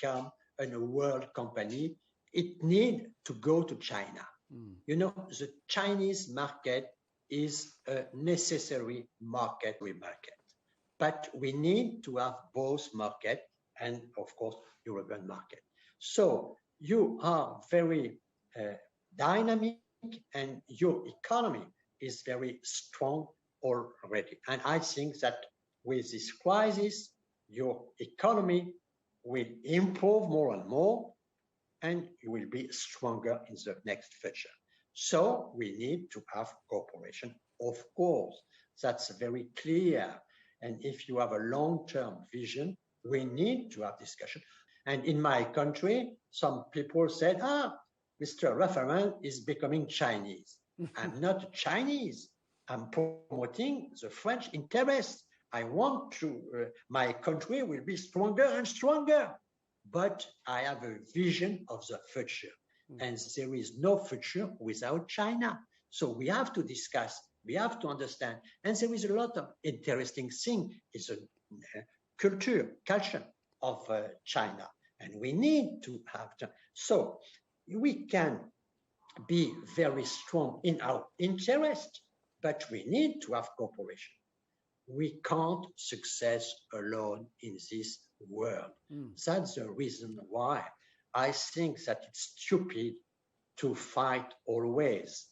become a world company, it needs to go to China. You know, the Chinese market is a necessary market, but we need to have both market and, of course, European market. So you are very dynamic and your economy is very strong already. And I think that with this crisis, your economy will improve more and more, and you will be stronger in the next future. So we need to have cooperation, of course. That's very clear. And if you have a long-term vision, we need to have discussion. And in my country, some people said, Mr. Referent is becoming Chinese. I'm not Chinese. I'm promoting the French interest. I want to, my country will be stronger and stronger. But I have a vision of the future. And there is no future without China. So we have to discuss, we have to understand. And there is a lot of interesting things. It's a culture of China. And we need to have, so we can be very strong in our interest, but we need to have cooperation. We can't success alone in this world. That's the reason why I think that it's stupid to fight always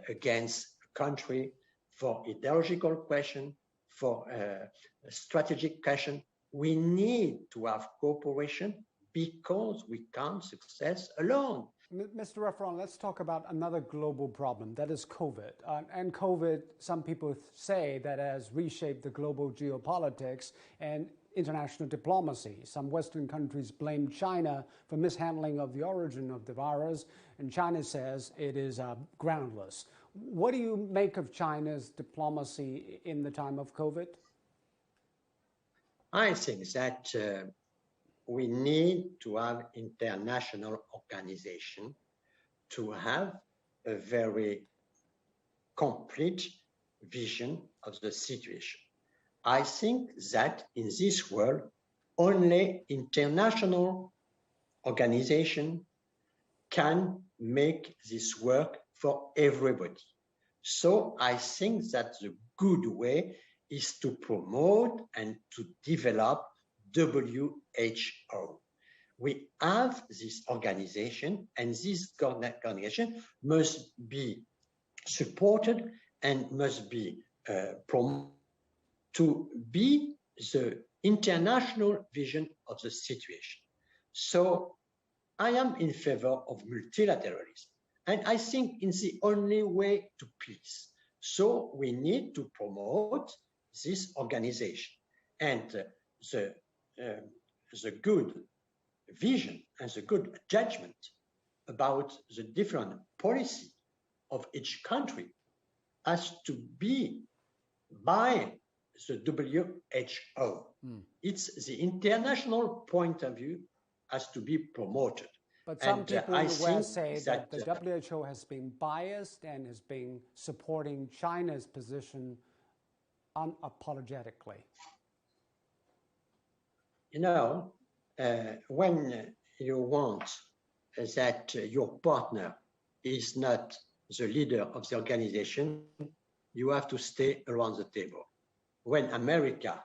against a country for ideological question, for a strategic question. We need to have cooperation because we can't success alone. Mr. Referent, let's talk about another global problem, that is COVID. And COVID, some people say that has reshaped the global geopolitics and international diplomacy. Some Western countries blame China for mishandling of the origin of the virus, and China says it is groundless. What do you make of China's diplomacy in the time of COVID? I think that we need to have international organization to have a very complete vision of the situation. I think that in this world, only international organization can make this work for everybody. So I think that the good way is to promote and to develop WHO. We have this organization, and this organization must be supported and must be promoted to be the international vision of the situation. So I am in favor of multilateralism, and I think it's the only way to peace. So we need to promote this organization, and the good vision and the good judgment about the different policy of each country has to be by the WHO. It's the international point of view has to be promoted. But some people in the West say that the WHO has been biased and has been supporting China's position unapologetically. You know, when you want that your partner is not the leader of the organization, you have to stay around the table. When America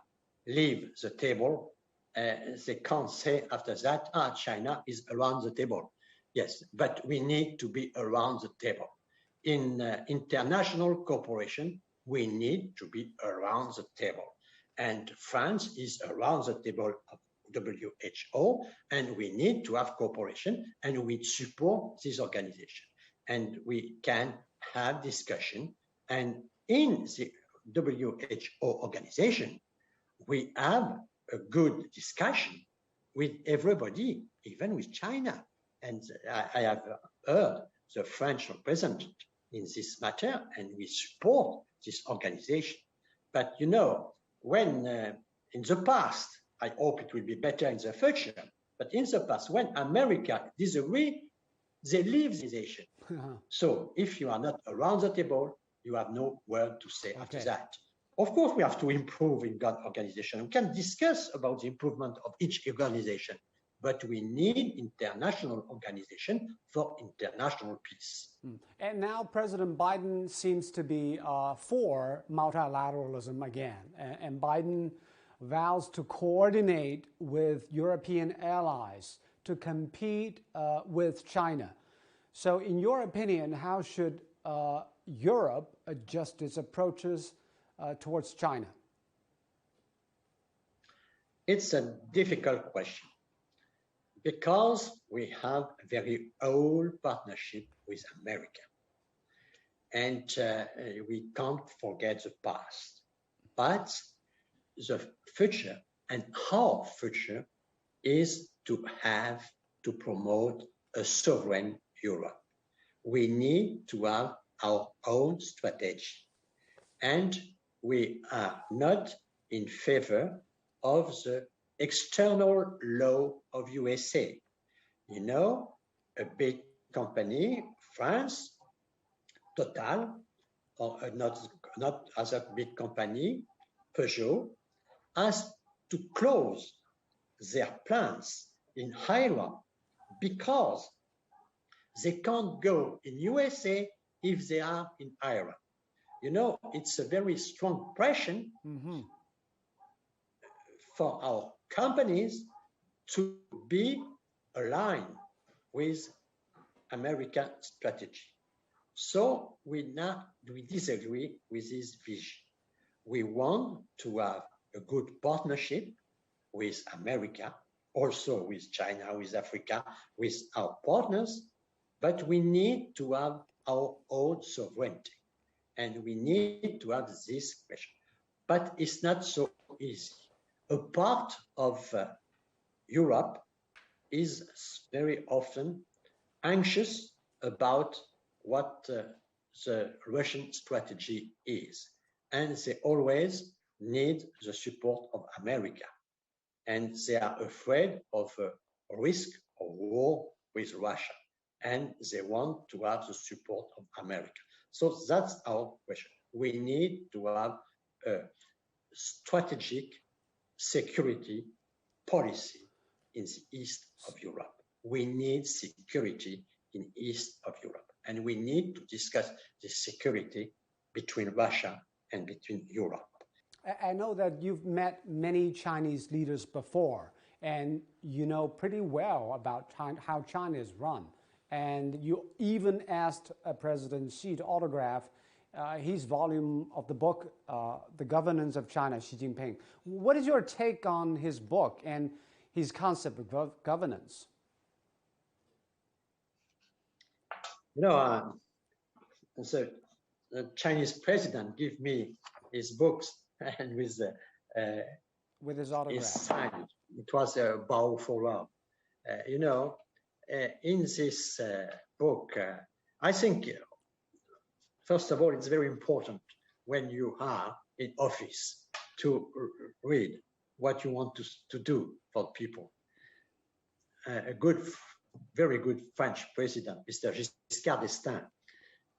leaves the table, they can't say after that, China is around the table. Yes, but we need to be around the table. In international cooperation, we need to be around the table. And France is around the table of WHO, and we need to have cooperation, and we support this organization. And we can have discussion. And in the WHO organization, we have a good discussion with everybody, even with China. And I have heard the French representative in this matter, and we support this organization. But you know, when in the past, I hope it will be better in the future, but in the past, when America disagree, they leave the organization. So if you are not around the table, you have no word to say after that. Of course, we have to improve in that organization. We can discuss about the improvement of each organization, but we need international organization for international peace. And now President Biden seems to be for multilateralism again. And Biden vows to coordinate with European allies to compete with China. So in your opinion, how should Europe adjust its approaches towards China? It's a difficult question because we have a very old partnership with America. And we can't forget the past. But the future and our future is to have to promote a sovereign Europe. We need to have our own strategy. And we are not in favor of the external law of USA. You know, a big company, France, Total, or not as a big company, Peugeot, has to close their plants in Iowa because they can't go in USA if they are in Iowa. You know, it's a very strong pressure for our companies to be aligned with American strategy. So we disagree with this vision. We want to have a good partnership with America, also with China, with Africa, with our partners, but we need to have our own sovereignty. And we need to have this question. But it's not so easy. A part of Europe is very often anxious about what the Russian strategy is. And they always need the support of America. And they are afraid of a risk of war with Russia. And they want to have the support of America. So that's our question. We need to have a strategic security policy in the east of Europe. We need security in east of Europe. And we need to discuss the security between Russia and between Europe. I know that you've met many Chinese leaders before, and you know pretty well about how China is run. And you even asked President Xi to autograph his volume of the book, The Governance of China, Xi Jinping. What is your take on his book and his concept of governance? You know, so the Chinese president gave me his books and with his autograph. His sign. It was a bow for love. You know, in this book, I think, first of all, it's very important when you are in office to read what you want to do for people. Very good French president, Mr. Giscard d'Estaing,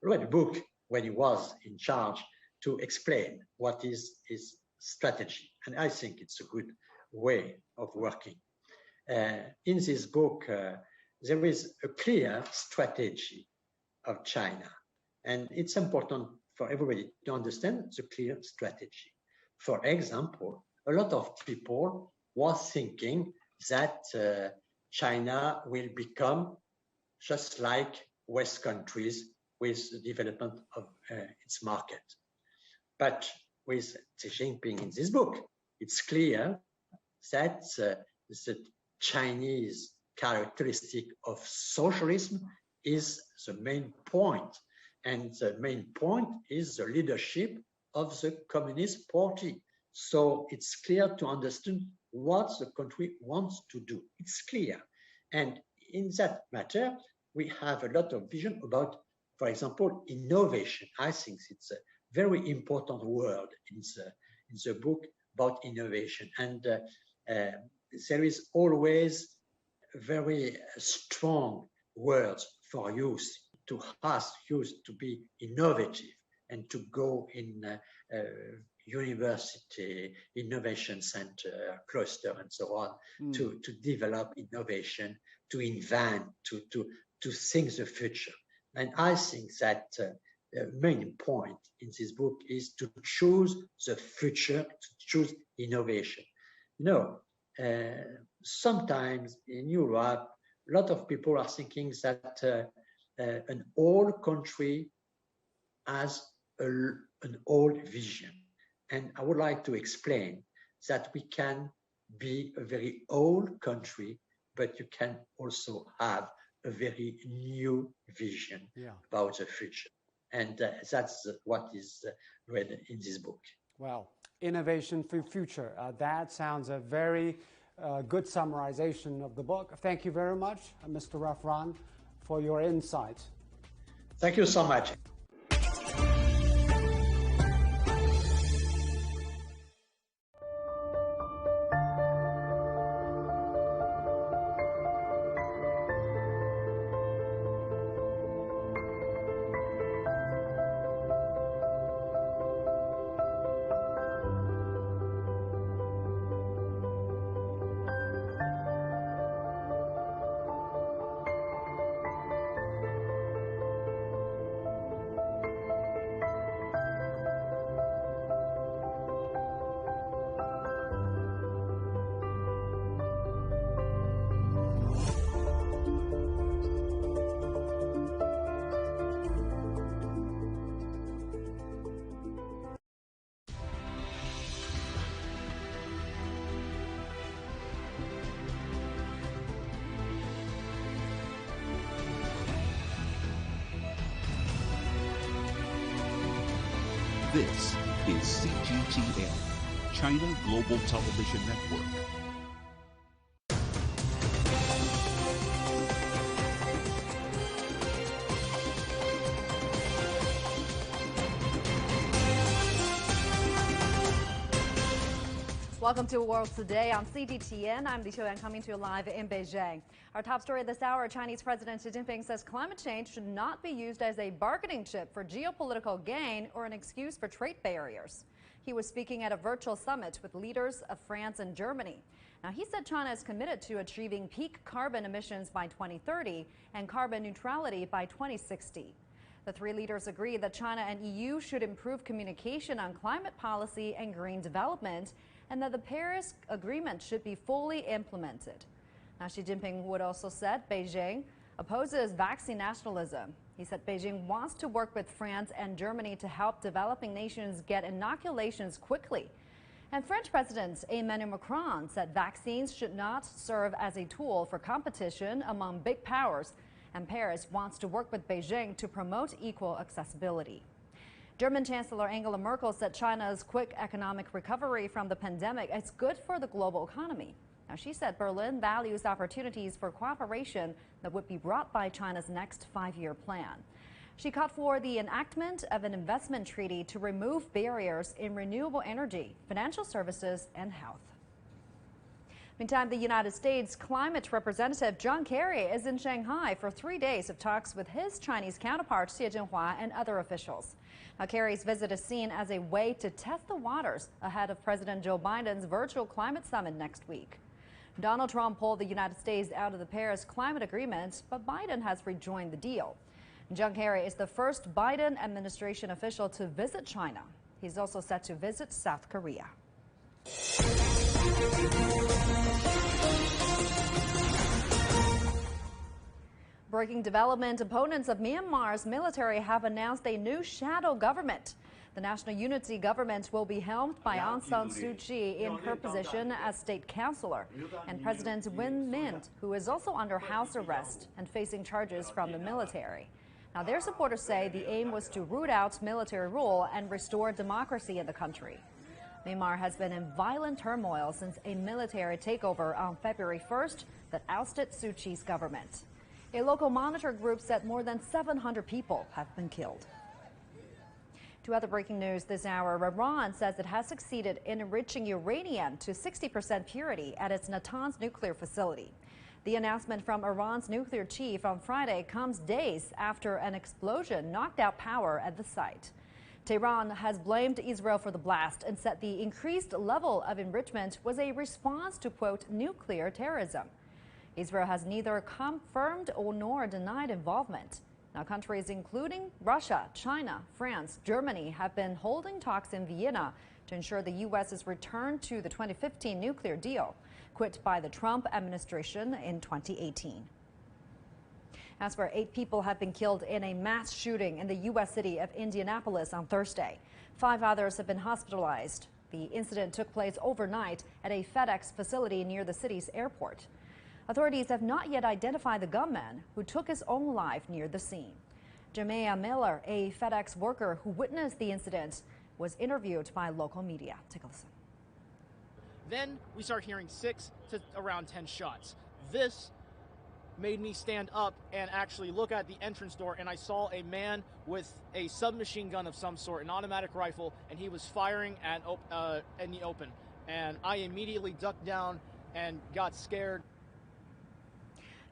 wrote a book when he was in charge to explain what is his strategy. And I think it's a good way of working. In this book, there is a clear strategy of China. And it's important for everybody to understand the clear strategy. For example, a lot of people were thinking that China will become just like West countries with the development of its market. But with Xi Jinping in this book, it's clear that the Chinese characteristic of socialism is the main point. And the main point is the leadership of the Communist Party. So it's clear to understand what the country wants to do. It's clear. And in that matter, we have a lot of vision about, for example, innovation. I think it's a very important word in the book about innovation. And there is always very strong words for youth, to ask youth to be innovative and to go in university, innovation center, cluster, and so on, to develop innovation, to invent, to think the future. And I think that the main point in this book is to choose the future, to choose innovation. Sometimes in Europe, a lot of people are thinking that an old country has an old vision. And I would like to explain that we can be a very old country, but you can also have a very new vision about the future. And that's what is read in this book. Well, innovation for future. That sounds a very good summarization of the book. Thank you very much, Mr. Raffran, for your insight. Thank you so much. This is CGTN, China Global Television Network. Welcome to World Today on CGTN. I'm Li Qiuyan coming to you live in Beijing. Our top story this hour, Chinese President Xi Jinping says climate change should not be used as a bargaining chip for geopolitical gain or an excuse for trade barriers. He was speaking at a virtual summit with leaders of France and Germany. Now, he said China is committed to achieving peak carbon emissions by 2030 and carbon neutrality by 2060. The three leaders agreed that China and EU should improve communication on climate policy and green development, and that the Paris Agreement should be fully implemented. Now, Xi Jinping would also said Beijing opposes vaccine nationalism. He said Beijing wants to work with France and Germany to help developing nations get inoculations quickly. And French President Emmanuel Macron said vaccines should not serve as a tool for competition among big powers, and Paris wants to work with Beijing to promote equal accessibility. German Chancellor Angela Merkel said China's quick economic recovery from the pandemic is good for the global economy. Now, she said Berlin values opportunities for cooperation that would be brought by China's next five-year plan. She called for the enactment of an investment treaty to remove barriers in renewable energy, financial services, and health. Meantime, the United States climate representative John Kerry is in Shanghai for 3 days of talks with his Chinese counterpart Xie Jinhua and other officials. Now, Kerry's visit is seen as a way to test the waters ahead of President Joe Biden's virtual climate summit next week. Donald Trump pulled the United States out of the Paris Climate Agreement, but Biden has rejoined the deal. John Kerry is the first Biden administration official to visit China. He's also set to visit South Korea. Breaking development, opponents of Myanmar's military have announced a new shadow government. The National Unity Government will be helmed by Aung San Suu Kyi in her position as state counselor, and President Win Myint, who is also under house arrest and facing charges from the military. Now, their supporters say the aim was to root out military rule and restore democracy in the country. Myanmar has been in violent turmoil since a military takeover on February 1st that ousted Suu Kyi's government. A local monitor group said more than 700 people have been killed. To other breaking news this hour, Iran says it has succeeded in enriching uranium to 60% purity at its Natanz nuclear facility. The announcement from Iran's nuclear chief on Friday comes days after an explosion knocked out power at the site. Tehran has blamed Israel for the blast and said the increased level of enrichment was a response to, quote, nuclear terrorism. Israel has neither confirmed nor denied involvement. Now, countries including Russia, China, France, Germany have been holding talks in Vienna to ensure the U.S.'s return to the 2015 nuclear deal, quit by the Trump administration in 2018. As for 8 people have been killed in a mass shooting in the U.S. city of Indianapolis on Thursday. 5 others have been hospitalized. The incident took place overnight at a FedEx facility near the city's airport. Authorities have not yet identified the gunman who took his own life near the scene. Jamea Miller, a FedEx worker who witnessed the incident, was interviewed by local media. Take a listen. Then we start hearing 6 to around 10 shots. This made me stand up and actually look at the entrance door, and I saw a man with a submachine gun of some sort, an automatic rifle, and he was firing in the open. And I immediately ducked down and got scared.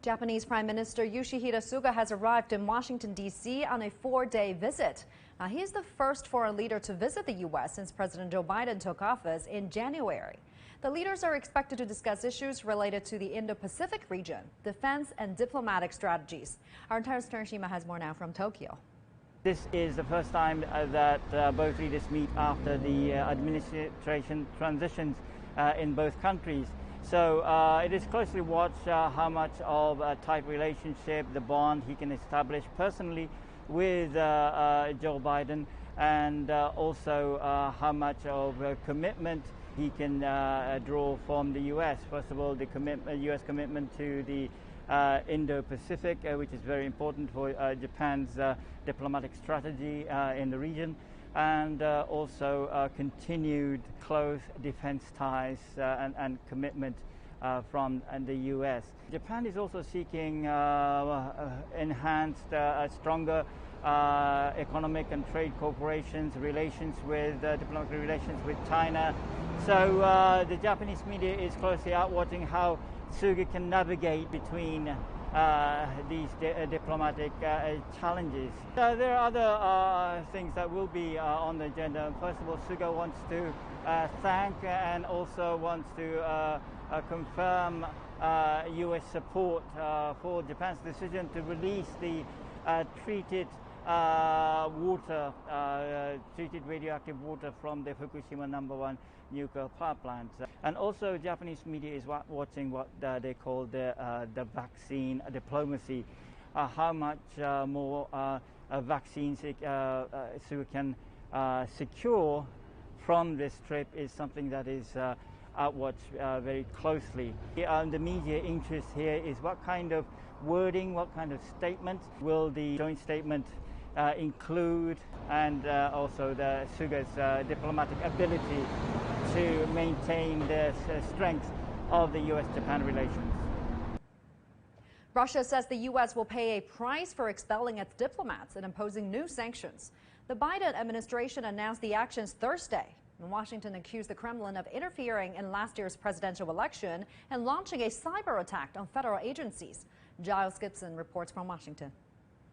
Japanese Prime Minister Yoshihide Suga has arrived in Washington, D.C. on a 4-day visit. Now, he is the first foreign leader to visit the U.S. since President Joe Biden took office in January. The leaders are expected to discuss issues related to the Indo-Pacific region, defense, and diplomatic strategies. Our entire Stern Shima has more now from Tokyo. This is the first time that both leaders meet after the administration transitions in both countries. So it is closely watched how much of a tight relationship, the bond he can establish personally with Joe Biden, and also how much of a commitment he can draw from the U.S. First of all, the U.S. commitment to the Indo-Pacific, which is very important for Japan's diplomatic strategy in the region, and also continued close defense ties and commitment from the U.S. Japan is also seeking enhanced, stronger economic and trade cooperations, diplomatic relations with China. So the Japanese media is closely out watching how Suga can navigate between these diplomatic challenges. There are other things that will be on the agenda. First of all, Suga wants to thank and also wants to confirm U.S. support for Japan's decision to release the treated radioactive water from the Fukushima #1 nuclear power plant. And also Japanese media is watching what they call the vaccine diplomacy. How much more vaccines Suga can secure from this trip is something that is watched very closely. The media interest here is what kind of wording, what kind of statement will the joint statement include, and also the Suga's diplomatic ability to maintain the strength of the U.S.-Japan relations. Russia says the U.S. will pay a price for expelling its diplomats and imposing new sanctions. The Biden administration announced the actions Thursday. Washington accused the Kremlin of interfering in last year's presidential election and launching a cyber attack on federal agencies. Giles Gibson reports from Washington.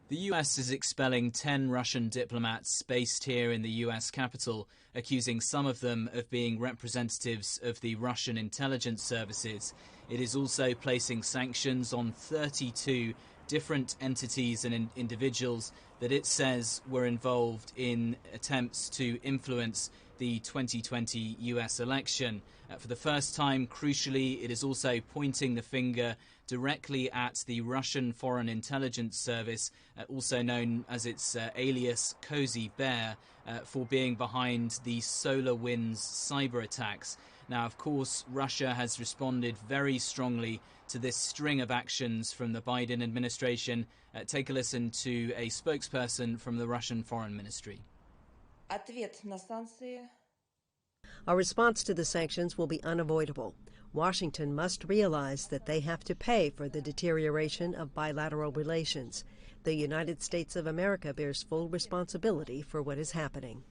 The U.S. is expelling 10 Russian diplomats based here in the U.S. capital, accusing some of them of being representatives of the Russian intelligence services. It is also placing sanctions on 32 different entities and individuals that it says were involved in attempts to influence the 2020 U.S. election. For the first time, crucially, it is also pointing the finger directly at the Russian Foreign Intelligence Service, also known as its alias Cozy Bear, for being behind the SolarWinds cyber attacks. Now, of course, Russia has responded very strongly to this string of actions from the Biden administration. Take a listen to a spokesperson from the Russian Foreign Ministry. Our response to the sanctions will be unavoidable. Washington must realize that they have to pay for the deterioration of bilateral relations. The United States of America bears full responsibility for what is happening.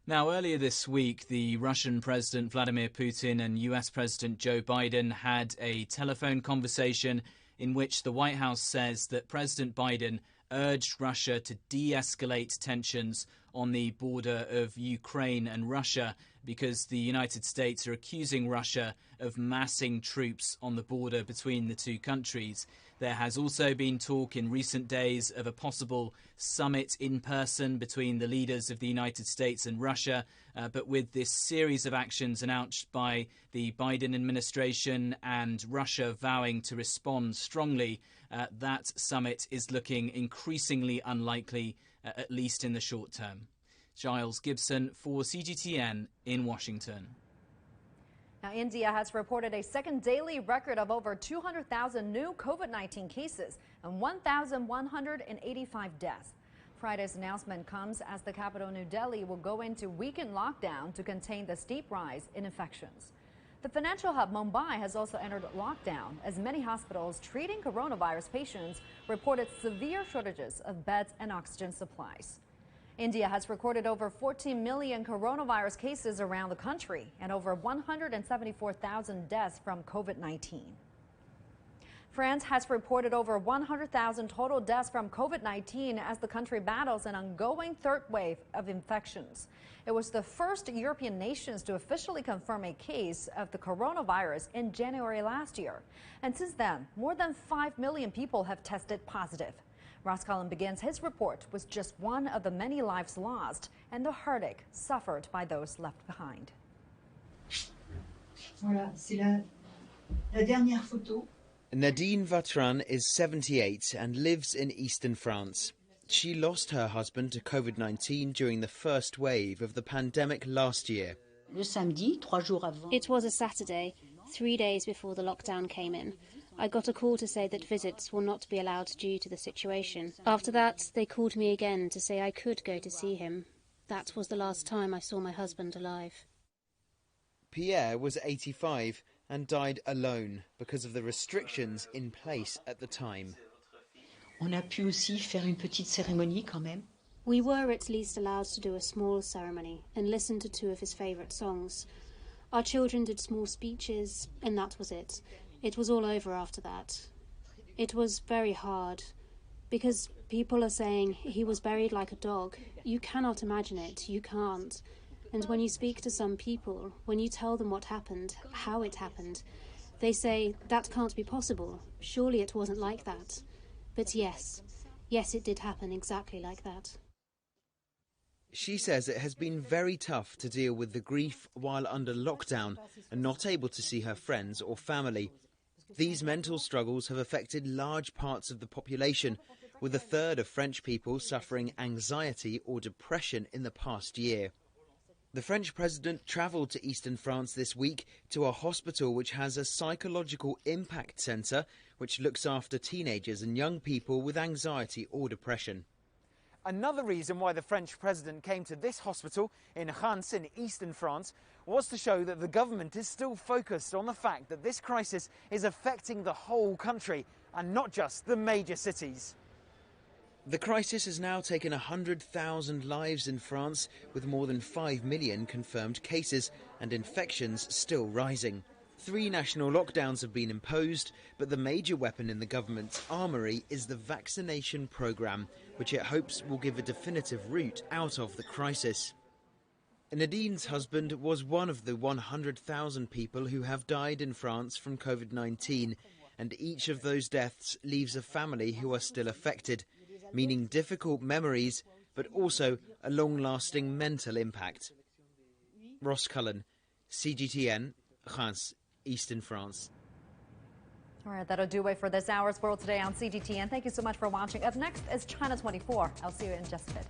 Now, earlier this week, the Russian President Vladimir Putin and US President Joe Biden had a telephone conversation in which the White House says that President Biden urged Russia to de-escalate tensions on the border of Ukraine and Russia because the United States are accusing Russia of massing troops on the border between the two countries. There has also been talk in recent days of a possible summit in person between the leaders of the United States and Russia, but with this series of actions announced by the Biden administration and Russia vowing to respond strongly, that summit is looking increasingly unlikely, at least in the short term. Giles Gibson for CGTN in Washington. Now, India has reported a second daily record of over 200,000 new COVID-19 cases and 1,185 deaths. Friday's announcement comes as the capital, New Delhi, will go into weekend lockdown to contain the steep rise in infections. The financial hub Mumbai has also entered lockdown as many hospitals treating coronavirus patients reported severe shortages of beds and oxygen supplies. India has recorded over 14 million coronavirus cases around the country and over 174,000 deaths from COVID-19. France has reported over 100,000 total deaths from COVID-19 as the country battles an ongoing third wave of infections. It was the first European nations to officially confirm a case of the coronavirus in January last year. And since then, more than 5 million people have tested positive. Ross Cullen begins his report with just one of the many lives lost and the heartache suffered by those left behind. Voilà, c'est la dernière photo. Nadine Vatran is 78 and lives in eastern France. She lost her husband to COVID-19 during the first wave of the pandemic last year. It was a Saturday, 3 days before the lockdown came in. I got a call to say that visits will not be allowed due to the situation. After that, they called me again to say I could go to see him. That was the last time I saw my husband alive. Pierre was 85 and died alone because of the restrictions in place at the time. On a pu aussi faire une petite cérémonie quand même. We were at least allowed to do a small ceremony and listen to 2 of his favourite songs. Our children did small speeches, and that was it. It was all over after that. It was very hard, because people are saying he was buried like a dog. You cannot imagine it, you can't. And when you speak to some people, when you tell them what happened, how it happened, they say, that can't be possible. Surely it wasn't like that. But yes, it did happen exactly like that. She says it has been very tough to deal with the grief while under lockdown and not able to see her friends or family. These mental struggles have affected large parts of the population, with 1/3 of French people suffering anxiety or depression in the past year. The French president travelled to eastern France this week to a hospital which has a psychological impact centre which looks after teenagers and young people with anxiety or depression. Another reason why the French president came to this hospital in Reims in eastern France was to show that the government is still focused on the fact that this crisis is affecting the whole country and not just the major cities. The crisis has now taken 100,000 lives in France, with more than 5 million confirmed cases and infections still rising. 3 national lockdowns have been imposed, but the major weapon in the government's armoury is the vaccination programme, which it hopes will give a definitive route out of the crisis. Nadine's husband was one of the 100,000 people who have died in France from COVID-19, and each of those deaths leaves a family who are still affected, meaning difficult memories, but also a long-lasting mental impact. Ross Cullen, CGTN, Reims, Eastern France. All right, that'll do it for this hour's World Today on CGTN. Thank you so much for watching. Up next is China 24. I'll see you in just a bit.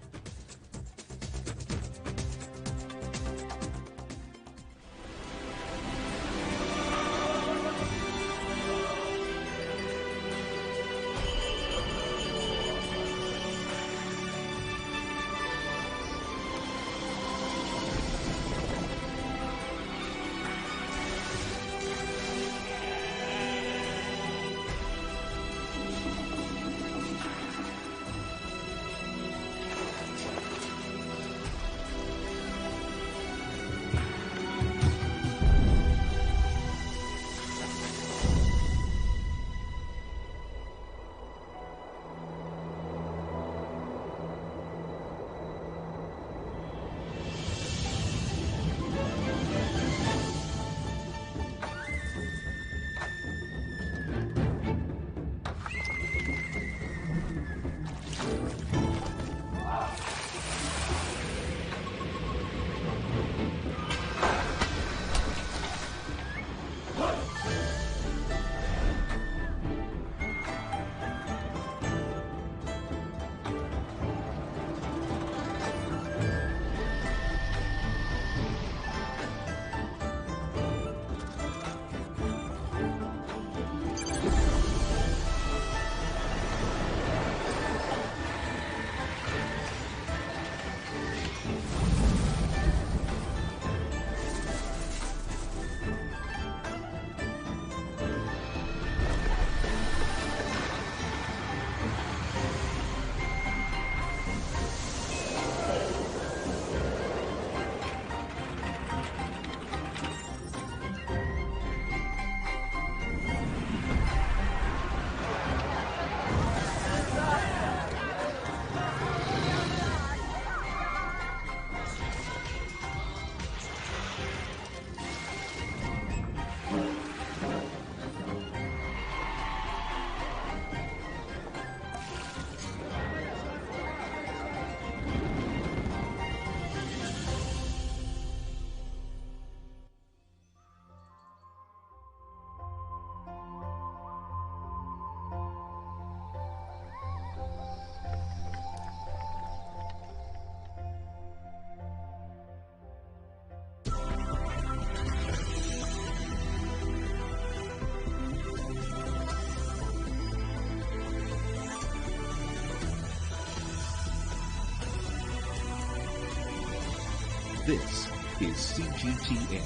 This is CGTN,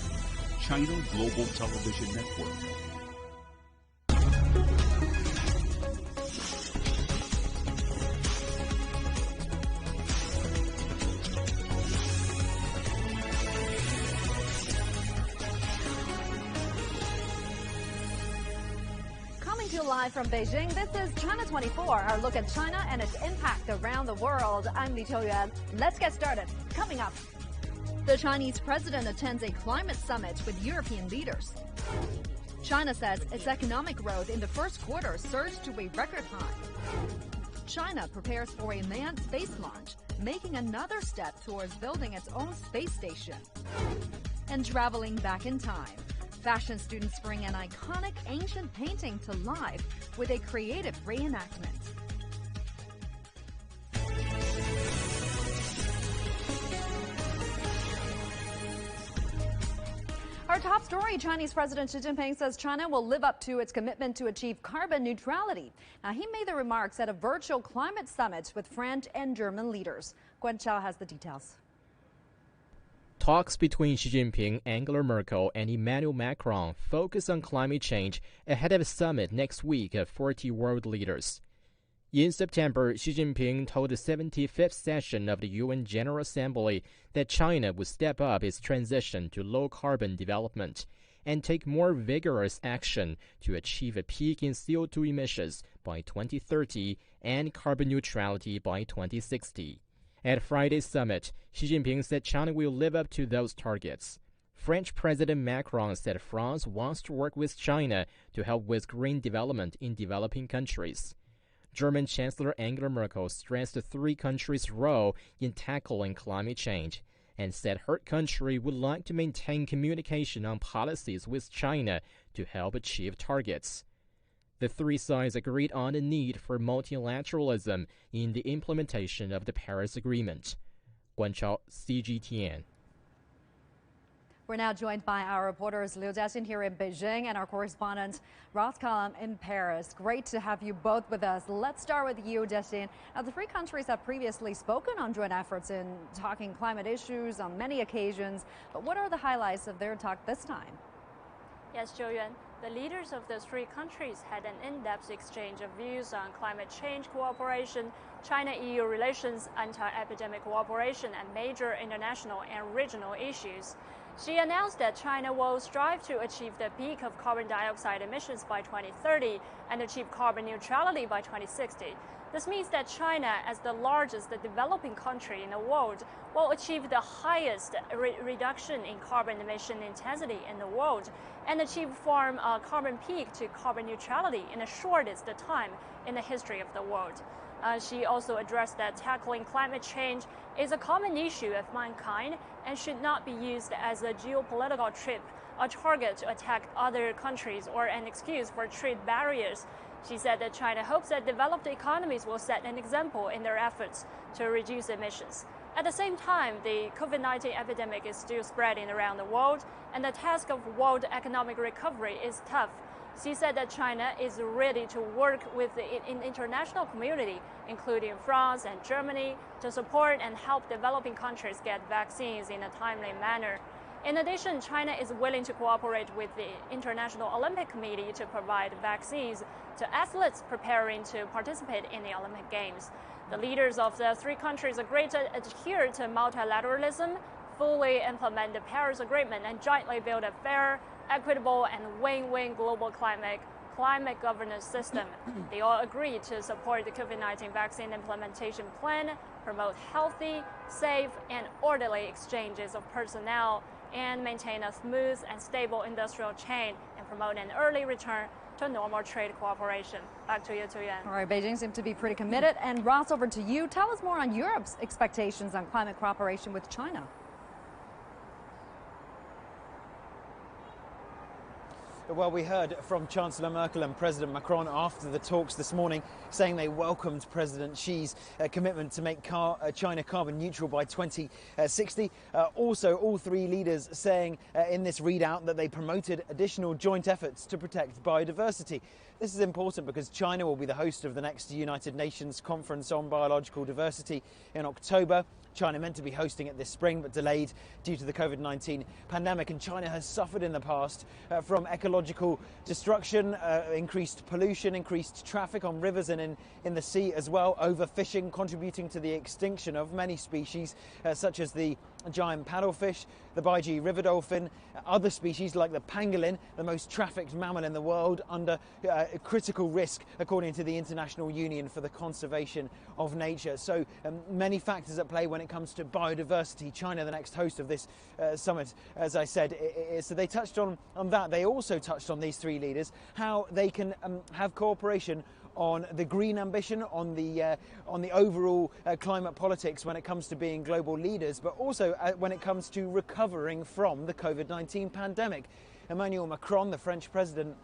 China Global Television Network. Coming to you live from Beijing, this is China 24, our look at China and its impact around the world. I'm Li Qiuyuan. Let's get started. Coming up, the Chinese president attends a climate summit with European leaders. China says its economic growth in the first quarter surged to a record high. China prepares for a manned space launch, making another step towards building its own space station. And traveling back in time, fashion students bring an iconic ancient painting to life with a creative reenactment. Our top story, Chinese President Xi Jinping says China will live up to its commitment to achieve carbon neutrality. Now, he made the remarks at a virtual climate summit with French and German leaders. Guan Chao has the details. Talks between Xi Jinping, Angela Merkel, and Emmanuel Macron focus on climate change ahead of a summit next week of 40 world leaders. In September, Xi Jinping told the 75th session of the UN General Assembly that China would step up its transition to low-carbon development and take more vigorous action to achieve a peak in CO2 emissions by 2030 and carbon neutrality by 2060. At Friday's summit, Xi Jinping said China will live up to those targets. French President Macron said France wants to work with China to help with green development in developing countries. German Chancellor Angela Merkel stressed the three countries' role in tackling climate change and said her country would like to maintain communication on policies with China to help achieve targets. The three sides agreed on the need for multilateralism in the implementation of the Paris Agreement. Guan Chao, CGTN. We're now joined by our reporters Liu Jiaxin here in Beijing and our correspondent Ross Collum in Paris. Great to have you both with us. Let's start with you, Jiaxin. Now, the three countries have previously spoken on joint efforts in talking climate issues on many occasions. But what are the highlights of their talk this time? Yes, Zhou-Yuan. The leaders of the three countries had an in-depth exchange of views on climate change cooperation, China-EU relations, anti-epidemic cooperation, and major international and regional issues. She announced that China will strive to achieve the peak of carbon dioxide emissions by 2030 and achieve carbon neutrality by 2060. This means that China, as the largest developing country in the world, will achieve the highest reduction in carbon emission intensity in the world and achieve from carbon peak to carbon neutrality in the shortest time in the history of the world. She also addressed that tackling climate change is a common issue of mankind and should not be used as a geopolitical trip, a target to attack other countries, or an excuse for trade barriers. She said that China hopes that developed economies will set an example in their efforts to reduce emissions. At the same time, the COVID-19 epidemic is still spreading around the world, and the task of world economic recovery is tough. She said that China is ready to work with the international community, including France and Germany, to support and help developing countries get vaccines in a timely manner. In addition, China is willing to cooperate with the International Olympic Committee to provide vaccines to athletes preparing to participate in the Olympic Games. The leaders of the three countries agreed to adhere to multilateralism, fully implement the Paris Agreement, and jointly build a fair, equitable, and win-win global climate governance system. They all agreed to support the COVID-19 vaccine implementation plan, promote healthy, safe, and orderly exchanges of personnel, and maintain a smooth and stable industrial chain, and promote an early return to normal trade cooperation. Back to you, Zhou-Yuan. All right, Beijing seems to be pretty committed. And Ross, over to you. Tell us more on Europe's expectations on climate cooperation with China. Well, we heard from Chancellor Merkel and President Macron after the talks this morning, saying they welcomed President Xi's commitment to make China carbon neutral by 2060. Also, all three leaders saying in this readout that they promoted additional joint efforts to protect biodiversity. This is important because China will be the host of the next United Nations Conference on Biological Diversity in October. China meant to be hosting it this spring, but delayed due to the COVID-19 pandemic. And China has suffered in the past from ecological destruction, increased pollution, increased traffic on rivers and in the sea as well, overfishing, contributing to the extinction of many species, such as the giant paddlefish, the Baiji river dolphin, other species like the pangolin, the most trafficked mammal in the world, under critical risk, according to the International Union for the Conservation of Nature. So many factors at play when it comes to biodiversity. China, the next host of this summit, as I said, so they touched on that. They also touched on, these three leaders, how they can have cooperation on the green ambition, on the overall climate politics when it comes to being global leaders, but also when it comes to recovering from the COVID-19 pandemic. Emmanuel Macron, the French president,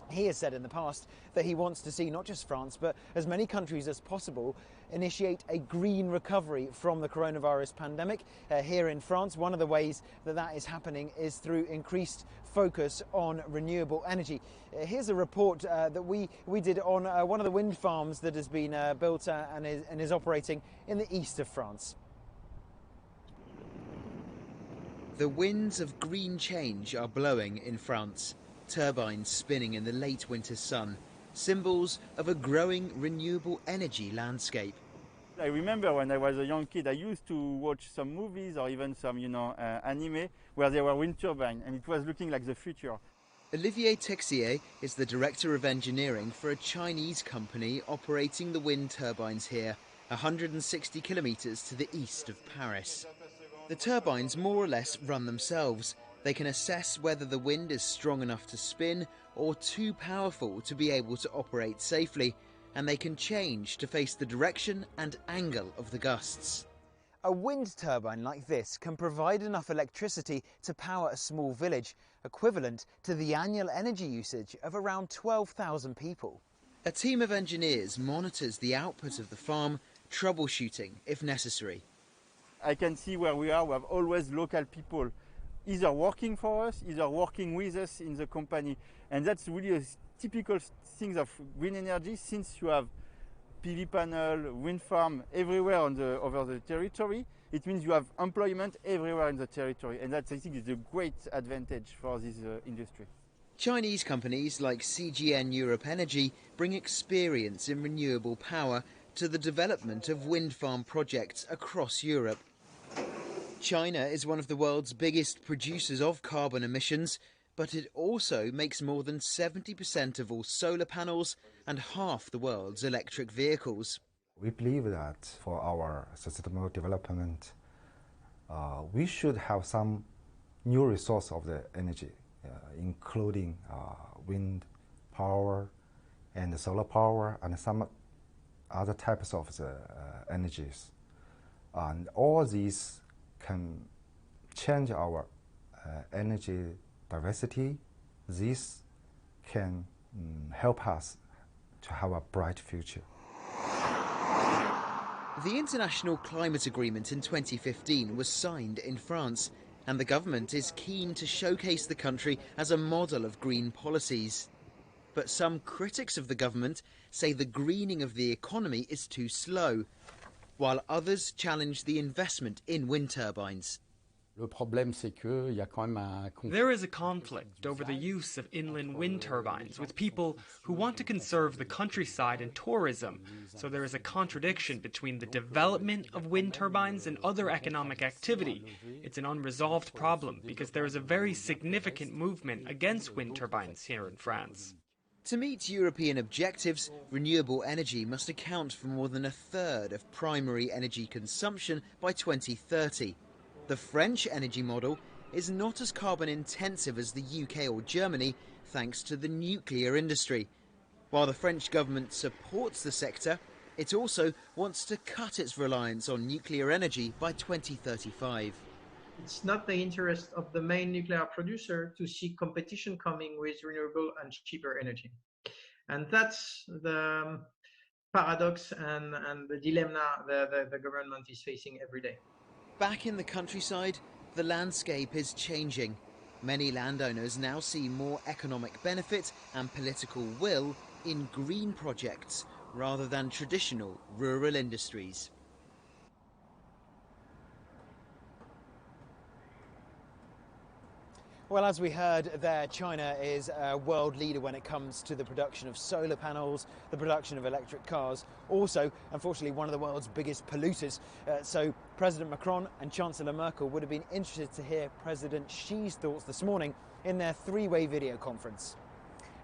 he has said in the past that he wants to see not just France, but as many countries as possible initiate a green recovery from the coronavirus pandemic. Here in France, one of the ways that is happening is through increased focus on renewable energy. Here's a report that we did on one of the wind farms that has been built and is operating in the east of France. The winds of green change are blowing in France. Turbines spinning in the late winter sun, symbols of a growing renewable energy landscape. I remember when I was a young kid, I used to watch some movies or even some, anime where there were wind turbines, and it was looking like the future. Olivier Texier is the director of engineering for a Chinese company operating the wind turbines here, 160 kilometres to the east of Paris. The turbines more or less run themselves. They can assess whether the wind is strong enough to spin or too powerful to be able to operate safely, and they can change to face the direction and angle of the gusts. A wind turbine like this can provide enough electricity to power a small village, equivalent to the annual energy usage of around 12,000 people. A team of engineers monitors the output of the farm, troubleshooting if necessary. I can see where we are. We have always local people either working for us, either working with us in the company. And that's really a typical thing of green energy, since you have PV panel, wind farm everywhere over the territory. It means you have employment everywhere in the territory. And that, I think, is a great advantage for this industry. Chinese companies like CGTN Europe Energy bring experience in renewable power to the development of wind farm projects across Europe. China is one of the world's biggest producers of carbon emissions, but it also makes more than 70% of all solar panels and half the world's electric vehicles. We believe that for our sustainable development, we should have some new resource of the energy, including wind power and solar power and some other types of the energies. And all these can change our energy diversity. This can help us to have a bright future. The International Climate Agreement in 2015 was signed in France, and the government is keen to showcase the country as a model of green policies. But some critics of the government say the greening of the economy is too slow, while others challenge the investment in wind turbines. There is a conflict over the use of inland wind turbines with people who want to conserve the countryside and tourism, so there is a contradiction between the development of wind turbines and other economic activity. It's an unresolved problem because there is a very significant movement against wind turbines here in France. To meet European objectives, renewable energy must account for more than a third of primary energy consumption by 2030. The French energy model is not as carbon intensive as the UK or Germany, thanks to the nuclear industry. While the French government supports the sector, it also wants to cut its reliance on nuclear energy by 2035. It's not the interest of the main nuclear producer to see competition coming with renewable and cheaper energy. And that's the paradox and the dilemma the government is facing every day. Back in the countryside, the landscape is changing. Many landowners now see more economic benefit and political will in green projects rather than traditional rural industries. Well, as we heard there, China is a world leader when it comes to the production of solar panels, the production of electric cars, also, unfortunately, one of the world's biggest polluters. So President Macron and Chancellor Merkel would have been interested to hear President Xi's thoughts this morning in their three-way video conference.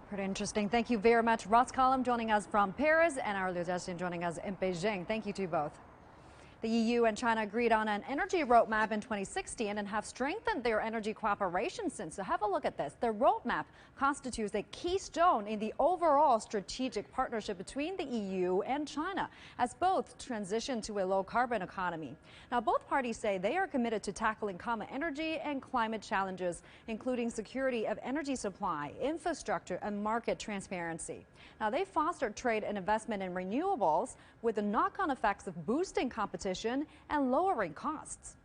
Pretty interesting. Thank you very much, Ross Collum, joining us from Paris, and our Liu Jiaxin joining us in Beijing. Thank you to you both. The EU and China agreed on an energy roadmap in 2016 and have strengthened their energy cooperation since. So have a look at this. The roadmap constitutes a keystone in the overall strategic partnership between the EU and China, as both transition to a low-carbon economy. Now, both parties say they are committed to tackling common energy and climate challenges, including security of energy supply, infrastructure, and market transparency. Now, they fostered trade and investment in renewables with the knock-on effects of boosting competition and lowering costs.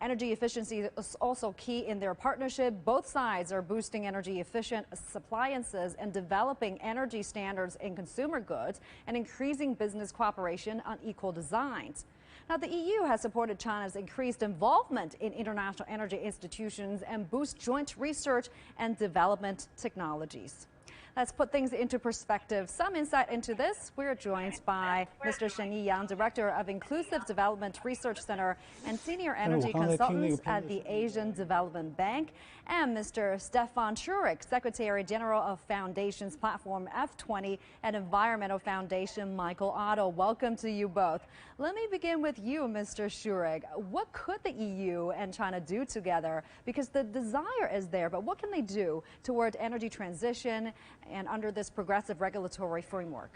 Energy efficiency is also key in their partnership. Both sides are boosting energy efficient appliances and developing energy standards in consumer goods and increasing business cooperation on equal designs. Now, the EU has supported China's increased involvement in international energy institutions and boost joint research and development technologies. Let's put things into perspective. Some insight into this. We're joined by Mr. Shen Yiyang, Director of Inclusive Development Research Center and Senior Energy Consultant at the Asian Development Bank, and Mr. Stefan Schurig, Secretary General of Foundations Platform F20 and Environmental Foundation Michael Otto. Welcome to you both. Let me begin with you, Mr. Schurig. What could the EU and China do together? Because the desire is there, but what can they do toward energy transition and under this progressive regulatory framework?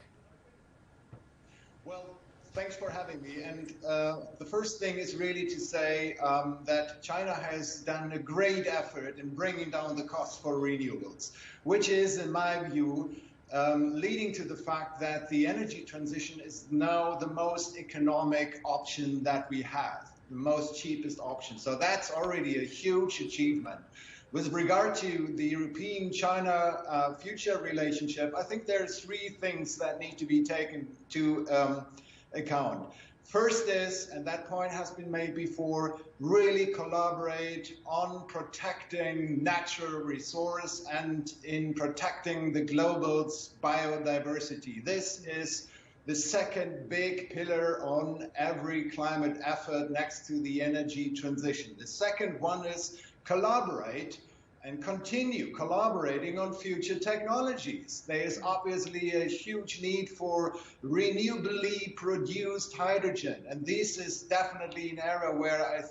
Well, thanks for having me. And the first thing is really to say that China has done a great effort in bringing down the cost for renewables, which is, in my view, leading to the fact that the energy transition is now the most economic option that we have, the most cheapest option. So that's already a huge achievement. With regard to the European-China future relationship, I think there are three things that need to be taken to account. First is, and that point has been made before, really collaborate on protecting natural resource and in protecting the global's biodiversity. This is the second big pillar on every climate effort next to the energy transition. The second one is collaborate and continue collaborating on future technologies. There is obviously a huge need for renewably produced hydrogen, and this is definitely an area where I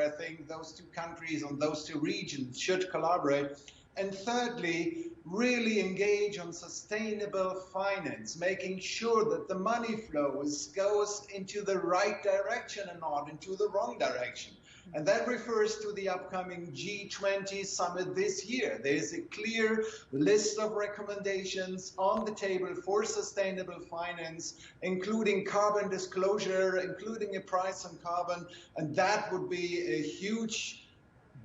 think those two countries and those two regions should collaborate. And thirdly, really engage on sustainable finance, making sure that the money flows goes into the right direction and not into the wrong direction. And that refers to the upcoming G20 summit this year. There is a clear list of recommendations on the table for sustainable finance, including carbon disclosure, including a price on carbon, and that would be a huge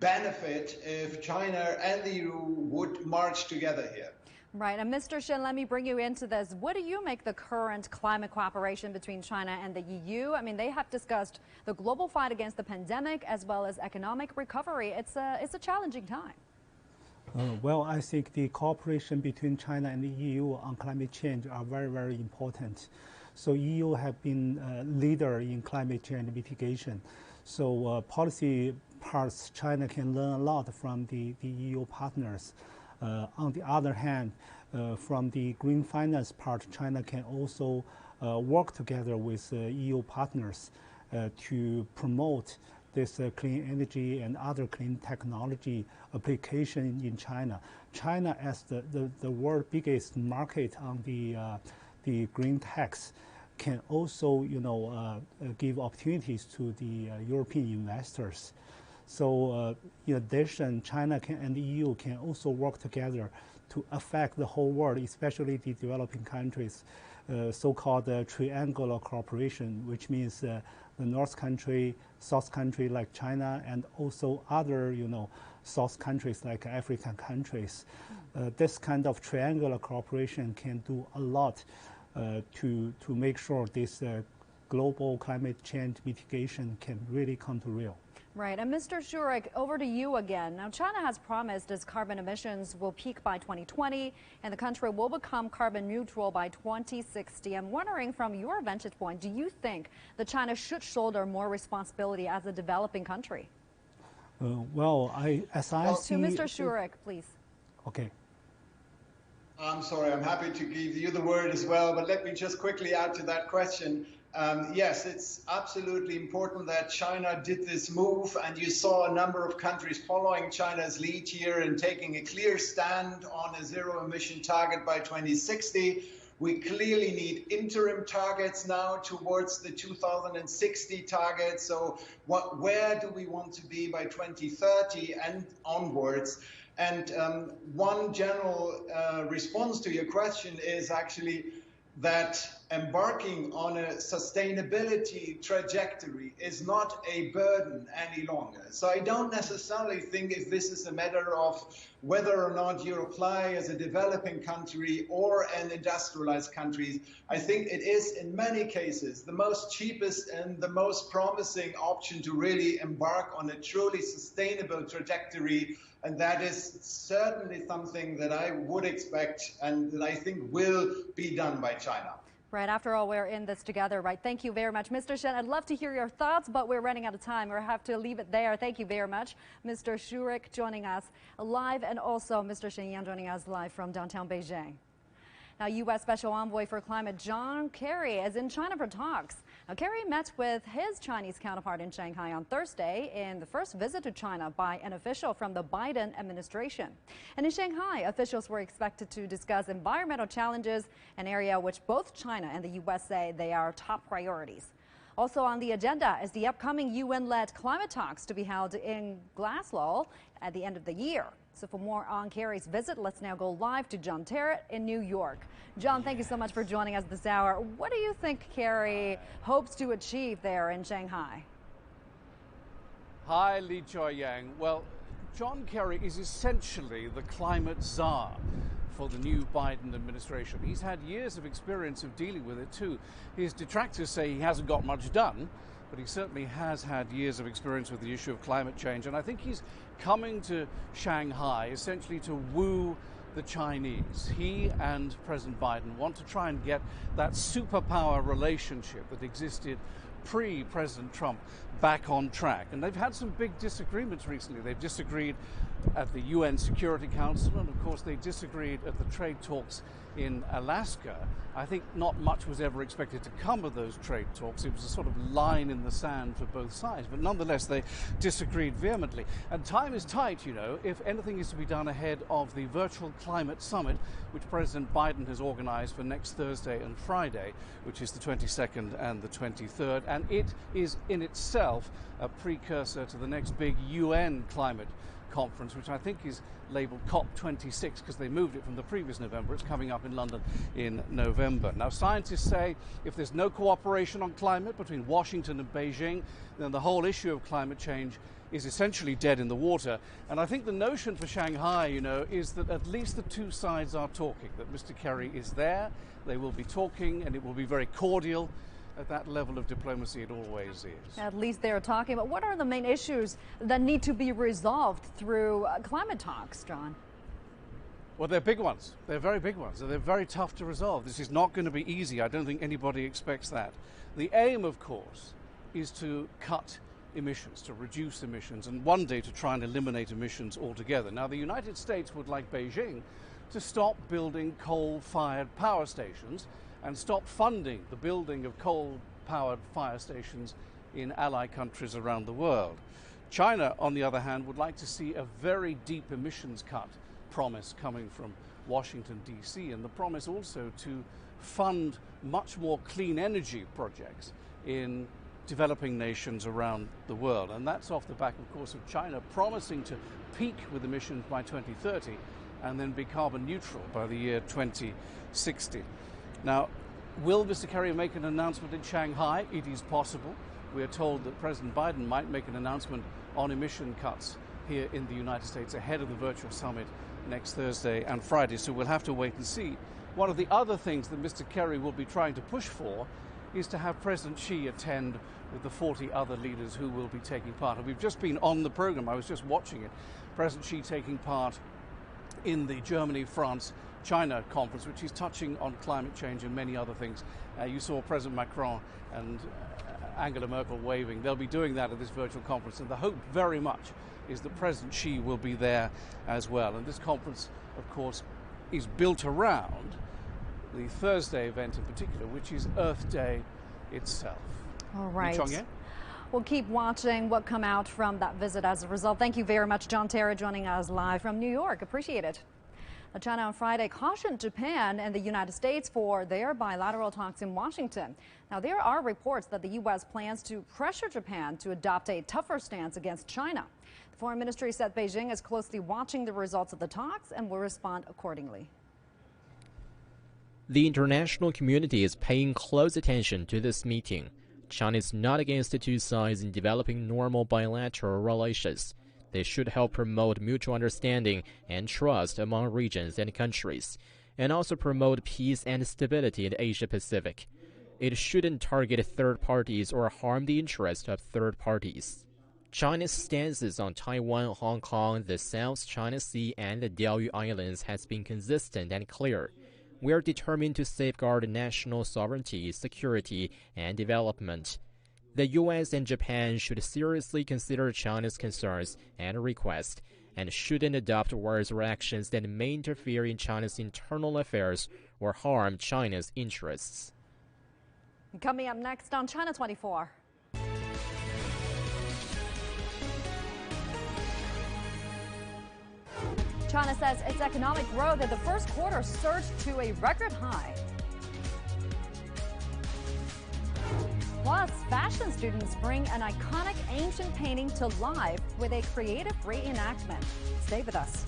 benefit if China and the EU would march together here. Right. And Mr. Shen, let me bring you into this. What do you make the current climate cooperation between China and the EU? I mean, they have discussed the global fight against the pandemic as well as economic recovery. It's a challenging time. Well, I think the cooperation between China and the EU on climate change are very, very important. So EU have been a leader in climate change mitigation. So policy parts, China can learn a lot from the EU partners. On the other hand, from the green finance part, China can also work together with EU partners to promote this clean energy and other clean technology application in China. China, as the world's biggest market on the green tax, can also, give opportunities to the European investors. So in addition, China and the EU can also work together to affect the whole world, especially the developing countries, so-called triangular cooperation, which means the North country, South country like China, and also other, South countries like African countries. This kind of triangular cooperation can do a lot to make sure this global climate change mitigation can really come to real. Right. And Mr. Shurik, over to you again. Now, China has promised its carbon emissions will peak by 2020 and the country will become carbon neutral by 2060. I'm wondering, from your vantage point, do you think that China should shoulder more responsibility as a developing country? As I see... To Mr. Shurik, please. Okay. I'm sorry, I'm happy to give you the word as well, but let me just quickly add to that question. Yes, it's absolutely important that China did this move, and you saw a number of countries following China's lead here and taking a clear stand on a zero-emission target by 2060. We clearly need interim targets now towards the 2060 target. So where do we want to be by 2030 and onwards? And one general response to your question is actually that embarking on a sustainability trajectory is not a burden any longer. So I don't necessarily think if this is a matter of whether or not you apply as a developing country or an industrialized country. I think it is in many cases the most cheapest and the most promising option to really embark on a truly sustainable trajectory. And that is certainly something that I would expect and that I think will be done by China. Right. After all, we're in this together, right? Thank you very much. Mr. Shen, I'd love to hear your thoughts, but we're running out of time. We'll have to leave it there. Thank you very much. Mr. Shurik joining us live, and also Mr. Shen Yang joining us live from downtown Beijing. Now, U.S. Special Envoy for Climate John Kerry is in China for talks. Now, Kerry met with his Chinese counterpart in Shanghai on Thursday in the first visit to China by an official from the Biden administration. And in Shanghai, officials were expected to discuss environmental challenges, an area which both China and the U.S. say they are top priorities. Also on the agenda is the upcoming UN-led climate talks to be held in Glasgow at the end of the year. So for more on Kerry's visit, let's now go live to John Terrett in New York. John, thank you so much for joining us this hour. What do you think Kerry hopes to achieve there in Shanghai? Hi, Li Chuoyang. Well, John Kerry is essentially the climate czar for the new Biden administration. He's had years of experience of dealing with it too. His detractors say he hasn't got much done, but he certainly has had years of experience with the issue of climate change. And I think he's coming to Shanghai essentially to woo the Chinese. He and President Biden want to try and get that superpower relationship that existed pre-President Trump back on track. And they've had some big disagreements recently. They've disagreed at the UN Security Council, and of course they disagreed at the trade talks in Alaska. I think not much was ever expected to come of those trade talks. It was a sort of line in the sand for both sides, but nonetheless they disagreed vehemently. And time is tight, you know, if anything is to be done ahead of the virtual climate summit, which President Biden has organized for next Thursday and Friday, which is the 22nd and the 23rd. And it is in itself a precursor to the next big UN climate conference, which I think is labelled COP26 because they moved it from the previous November. It's coming up in London in November. Now, scientists say if there's no cooperation on climate between Washington and Beijing, then the whole issue of climate change is essentially dead in the water. And I think the notion for Shanghai, you know, is that at least the two sides are talking, that Mr. Kerry is there, they will be talking, and it will be very cordial. At that level of diplomacy, it always is. At least they're talking. But what are the main issues that need to be resolved through climate talks, John? Well, they're big ones. They're very big ones. They're very tough to resolve. This is not going to be easy. I don't think anybody expects that. The aim, of course, is to cut emissions, to reduce emissions, and one day to try and eliminate emissions altogether. Now, the United States would like Beijing to stop building coal-fired power stations and stop funding the building of coal-powered fire stations in ally countries around the world. China, on the other hand, would like to see a very deep emissions cut promise coming from Washington, D.C., and the promise also to fund much more clean energy projects in developing nations around the world. And that's off the back, of course, of China promising to peak with emissions by 2030 and then be carbon neutral by the year 2060. Now, will Mr. Kerry make an announcement in Shanghai? It is possible. We are told that President Biden might make an announcement on emission cuts here in the United States ahead of the virtual summit next Thursday and Friday, so we'll have to wait and see. One of the other things that Mr. Kerry will be trying to push for is to have President Xi attend with the 40 other leaders who will be taking part. And we've just been on the program, I was just watching it, President Xi taking part in the Germany-France-China conference, which is touching on climate change and many other things. You saw President Macron and Angela Merkel waving. They'll be doing that at this virtual conference, and the hope very much is that President Xi will be there as well. And this conference, of course, is built around the Thursday event in particular, which is Earth Day itself. All right. We'll keep watching what come out from that visit as a result. Thank you very much, John Terra, joining us live from New York. Appreciate it. China on Friday cautioned Japan and the United States for their bilateral talks in Washington. Now, there are reports that the U.S. plans to pressure Japan to adopt a tougher stance against China. The Foreign Ministry said Beijing is closely watching the results of the talks and will respond accordingly. The international community is paying close attention to this meeting. China is not against the two sides in developing normal bilateral relations. They should help promote mutual understanding and trust among regions and countries, and also promote peace and stability in Asia-Pacific. It shouldn't target third parties or harm the interests of third parties. China's stances on Taiwan, Hong Kong, the South China Sea, and the Diaoyu Islands has been consistent and clear. We are determined to safeguard national sovereignty, security, and development. The U.S. and Japan should seriously consider China's concerns and requests, and shouldn't adopt words or actions that may interfere in China's internal affairs or harm China's interests. Coming up next on China 24. China says its economic growth in the first quarter surged to a record high. Plus, fashion students bring an iconic ancient painting to life with a creative reenactment. Stay with us.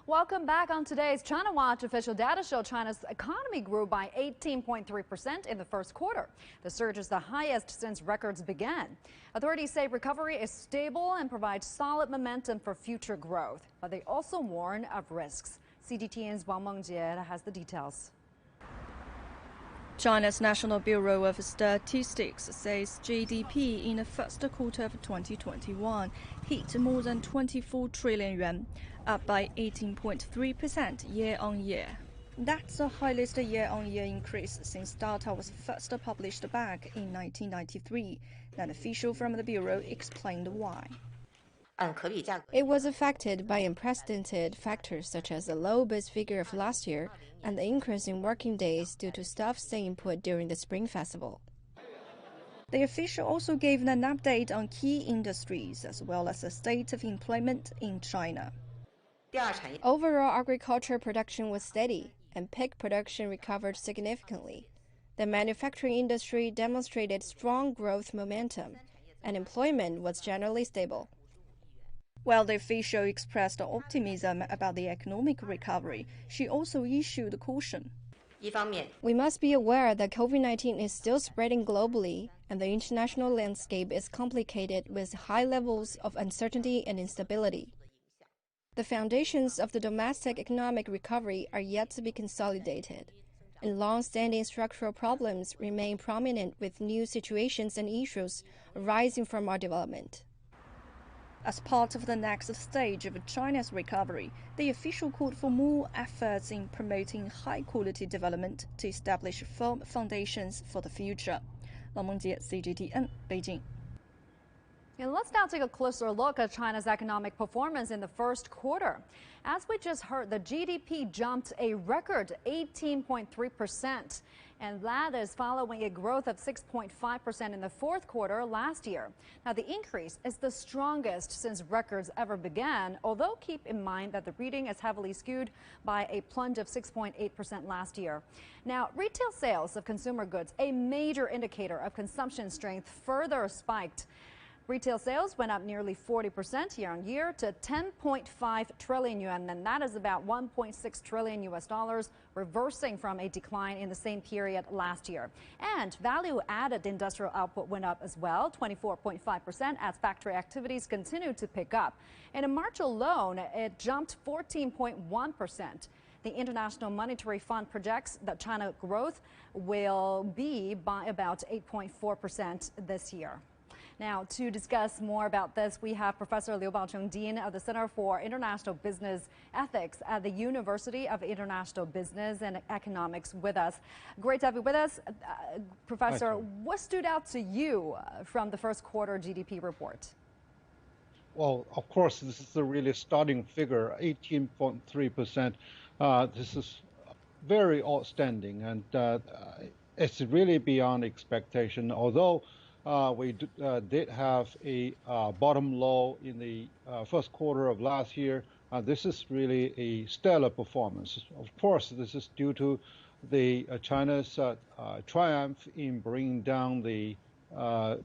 Welcome back. On today's China Watch, official data show China's economy grew by 18.3% in the first quarter. The surge is the highest since records began. Authorities say recovery is stable and provides solid momentum for future growth, but they also warn of risks. CGTN's Wang Mengjie has the details. China's National Bureau of Statistics says GDP in the first quarter of 2021 hit more than 24 trillion yuan, up by 18.3% year-on-year. That's the highest year-on-year increase since data was first published back in 1993. An official from the Bureau explained why. It was affected by unprecedented factors such as the low base figure of last year and the increase in working days due to staff staying put during the Spring Festival. The official also gave an update on key industries as well as the state of employment in China. Overall agriculture production was steady, and pig production recovered significantly. The manufacturing industry demonstrated strong growth momentum, and employment was generally stable. While the official expressed optimism about the economic recovery, she also issued caution. We must be aware that COVID-19 is still spreading globally, and the international landscape is complicated with high levels of uncertainty and instability. The foundations of the domestic economic recovery are yet to be consolidated, and long-standing structural problems remain prominent with new situations and issues arising from our development. As part of the next stage of China's recovery, the official called for more efforts in promoting high-quality development to establish firm foundations for the future. 王梦洁 CGTN 北京。 And let's now take a closer look at China's economic performance in the first quarter. As we just heard, the GDP jumped a record 18.3%, and that is following a growth of 6.5% in the fourth quarter last year. Now, the increase is the strongest since records ever began, although keep in mind that the reading is heavily skewed by a plunge of 6.8% last year. Now, retail sales of consumer goods, a major indicator of consumption strength, further spiked. Retail sales went up nearly 40% year on year to 10.5 trillion yuan, and that is about 1.6 trillion US dollars, reversing from a decline in the same period last year. And value-added industrial output went up as well, 24.5%, as factory activities continued to pick up. And in March alone, it jumped 14.1%. The International Monetary Fund projects that China growth will be by about 8.4% this year. Now, to discuss more about this, we have Professor Liu Baocheng, Dean of the Center for International Business Ethics at the University of International Business and Economics with us. Great to have you with us. Professor, what stood out to you from the first quarter GDP report? Well, of course, this is the really starting figure, 18.3%. This is very outstanding, and it's really beyond expectation, although we did have a bottom low in the first quarter of last year. This is really a stellar performance. Of course, this is due to the China's triumph in bringing down the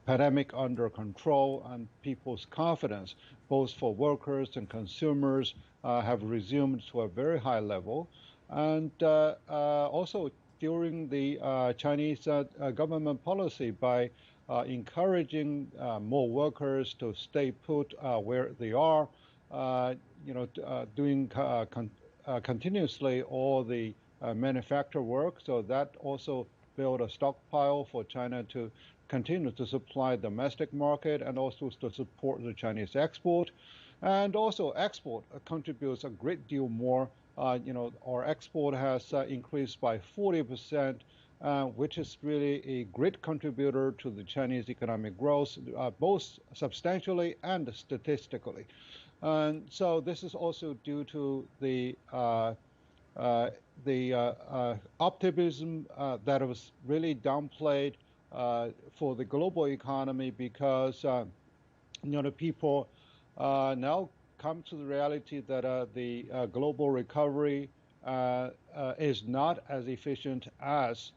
pandemic under control, and people's confidence, both for workers and consumers, have resumed to a very high level. And also during the Chinese government policy by encouraging more workers to stay put where they are, doing continuously all the manufacture work. So that also built a stockpile for China to continue to supply domestic market and also to support the Chinese export. And also export contributes a great deal more. Our export has increased by 40%. Which is really a great contributor to the Chinese economic growth, both substantially and statistically. And so this is also due to the optimism that was really downplayed for the global economy, because people now come to the reality that the global recovery is not as efficient as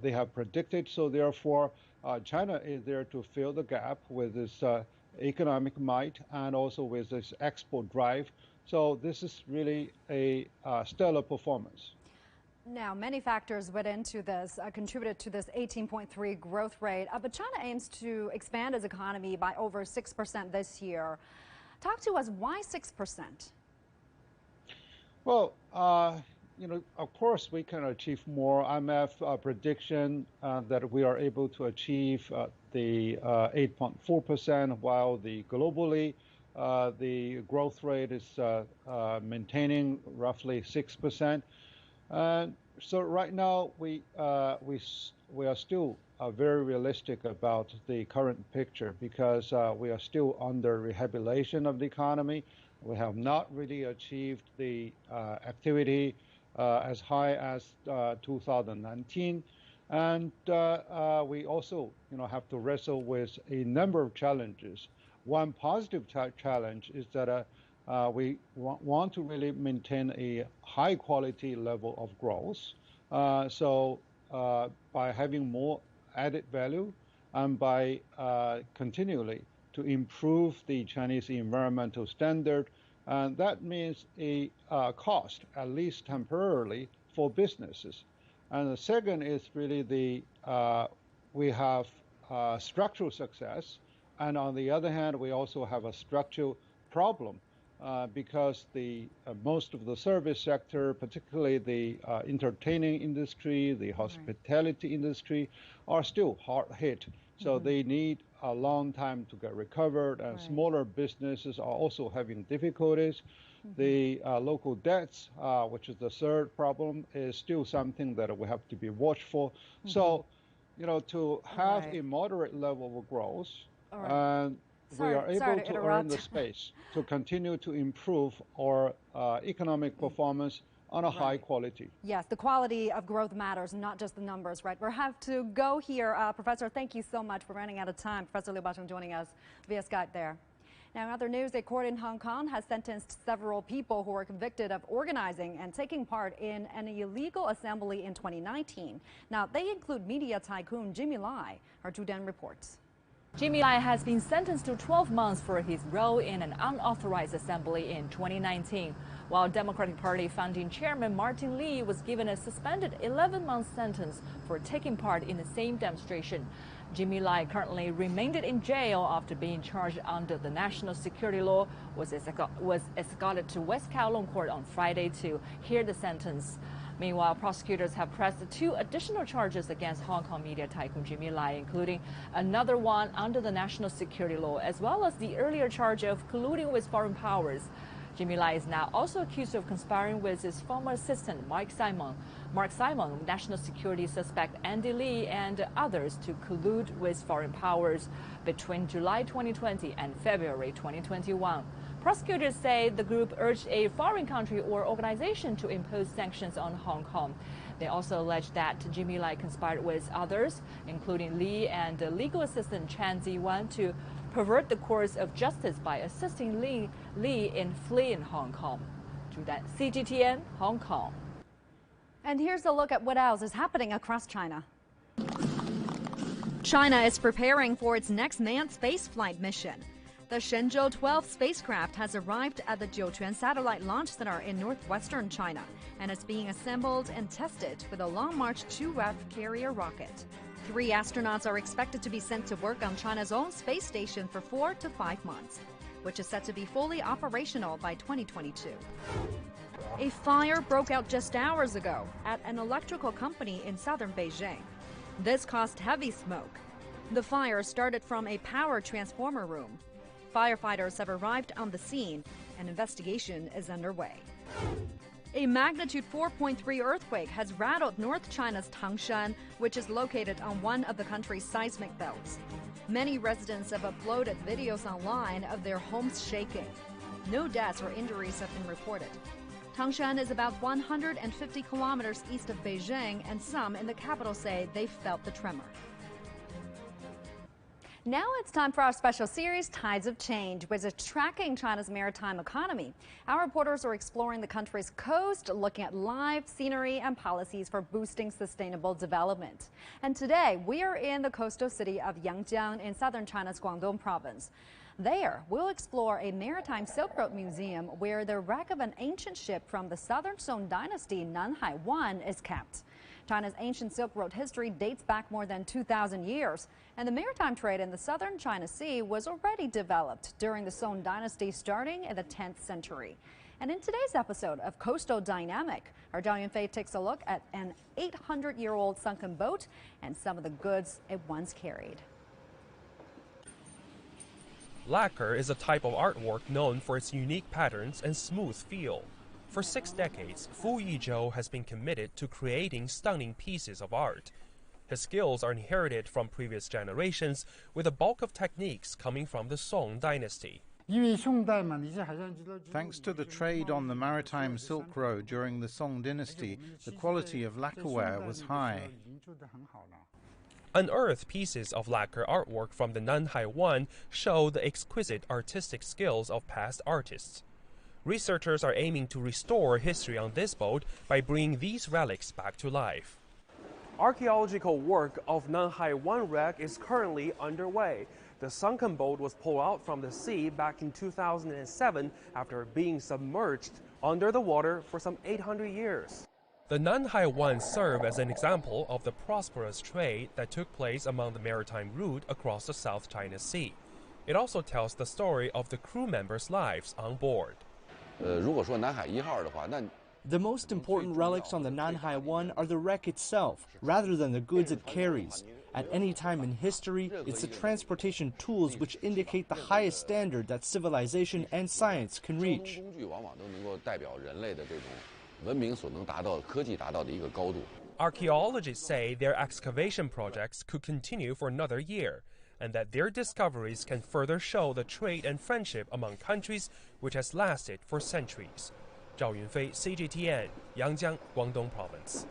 they have predicted. So therefore, China is there to fill the gap with its economic might and also with its export drive. So this is really a stellar performance. Now, many factors went into this, contributed to this 18.3 growth rate. But China aims to expand its economy by over 6% this year. Talk to us, why 6%? Well, of course, we can achieve more. IMF prediction that we are able to achieve the 8.4%, while the globally the growth rate is maintaining roughly 6%. So right now we are still very realistic about the current picture, because we are still under rehabilitation of the economy. We have not really achieved the activity as high as 2019, and we also have to wrestle with a number of challenges. One positive challenge is that we want to really maintain a high quality level of growth. So by having more added value and by continually to improve the Chinese environmental standard, and that means a cost, at least temporarily, for businesses. And the second is really we have structural success, and on the other hand, we also have a structural problem because most of the service sector, particularly the entertaining industry, the hospitality industry, are still hard hit. So they need a long time to get recovered, and smaller businesses are also having difficulties. The local debts, which is the third problem, is still something that we have to be watchful. So, to have a moderate level of growth, and we are able to earn the space to continue to improve our economic performance on a high quality. Yes, the quality of growth matters, not just the numbers, right? We have to go here. Professor, thank you so much for running out of time. Professor Liu Baocheng joining us via Skype there. Now, in other news, a court in Hong Kong has sentenced several people who were convicted of organizing and taking part in an illegal assembly in 2019. Now, they include media tycoon Jimmy Lai. Our Zhu Dan reports. Jimmy Lai has been sentenced to 12 months for his role in an unauthorized assembly in 2019, while Democratic Party founding chairman Martin Lee was given a suspended 11-month sentence for taking part in the same demonstration. Jimmy Lai currently remained in jail after being charged under the national security law, was escorted to West Kowloon Court on Friday to hear the sentence. Meanwhile, prosecutors have pressed 2 additional charges against Hong Kong media tycoon Jimmy Lai, including another one under the national security law, as well as the earlier charge of colluding with foreign powers. Jimmy Lai is now also accused of conspiring with his former assistant Mark Simon, national security suspect Andy Lee, and others to collude with foreign powers between July 2020 and February 2021. Prosecutors say the group urged a foreign country or organization to impose sanctions on Hong Kong. They also allege that Jimmy Lai conspired with others, including Lee and legal assistant Chan Ziwan, to pervert the course of justice by assisting Lee in fleeing Hong Kong. CGTN, Hong Kong. And here's a look at what else is happening across China. China is preparing for its next manned spaceflight mission. The Shenzhou 12 spacecraft has arrived at the Jiuquan Satellite Launch Center in northwestern China, and it's being assembled and tested with a Long March 2F carrier rocket. 3 astronauts are expected to be sent to work on China's own space station for 4 to 5 months, which is set to be fully operational by 2022. A fire broke out just hours ago at an electrical company in southern Beijing. This caused heavy smoke. The fire started from a power transformer room. Firefighters have arrived on the scene. An investigation is underway. A magnitude 4.3 earthquake has rattled North China's Tangshan, which is located on one of the country's seismic belts. Many residents have uploaded videos online of their homes shaking. No deaths or injuries have been reported. Tangshan is about 150 kilometers east of Beijing, and some in the capital say they felt the tremor. Now it's time for our special series, Tides of Change, which is tracking China's maritime economy. Our reporters are exploring the country's coast, looking at live scenery and policies for boosting sustainable development. And today, we are in the coastal city of Yangjiang in southern China's Guangdong province. There, we'll explore a maritime Silk Road museum where the wreck of an ancient ship from the Southern Song Dynasty, Nanhai I, is kept. China's ancient Silk Road history dates back more than 2,000 years, and the maritime trade in the southern China Sea was already developed during the Song Dynasty starting in the 10th century. And in today's episode of Coastal Dynamic, our Zhao Yunfei takes a look at an 800-year-old sunken boat and some of the goods it once carried. Lacquer is a type of artwork known for its unique patterns and smooth feel. For 6 decades, Fu Yizhou has been committed to creating stunning pieces of art. His skills are inherited from previous generations, with the bulk of techniques coming from the Song Dynasty. Thanks to the trade on the Maritime Silk Road during the Song Dynasty, the quality of lacquerware was high. Unearthed pieces of lacquer artwork from the Nanhai I show the exquisite artistic skills of past artists. Researchers are aiming to restore history on this boat by bringing these relics back to life. Archaeological work of Nanhai 1 wreck is currently underway. The sunken boat was pulled out from the sea back in 2007 after being submerged under the water for some 800 years. The Nanhai 1 served as an example of the prosperous trade that took place among the maritime route across the South China Sea. It also tells the story of the crew members' lives on board. The most important relics on the Nanhai 1 are the wreck itself, rather than the goods it carries. At any time in history, it's the transportation tools which indicate the highest standard that civilization and science can reach. Archaeologists say their excavation projects could continue for another year, and that their discoveries can further show the trade and friendship among countries which has lasted for centuries. Zhao Yunfei, CGTN, Yangjiang, Guangdong Province.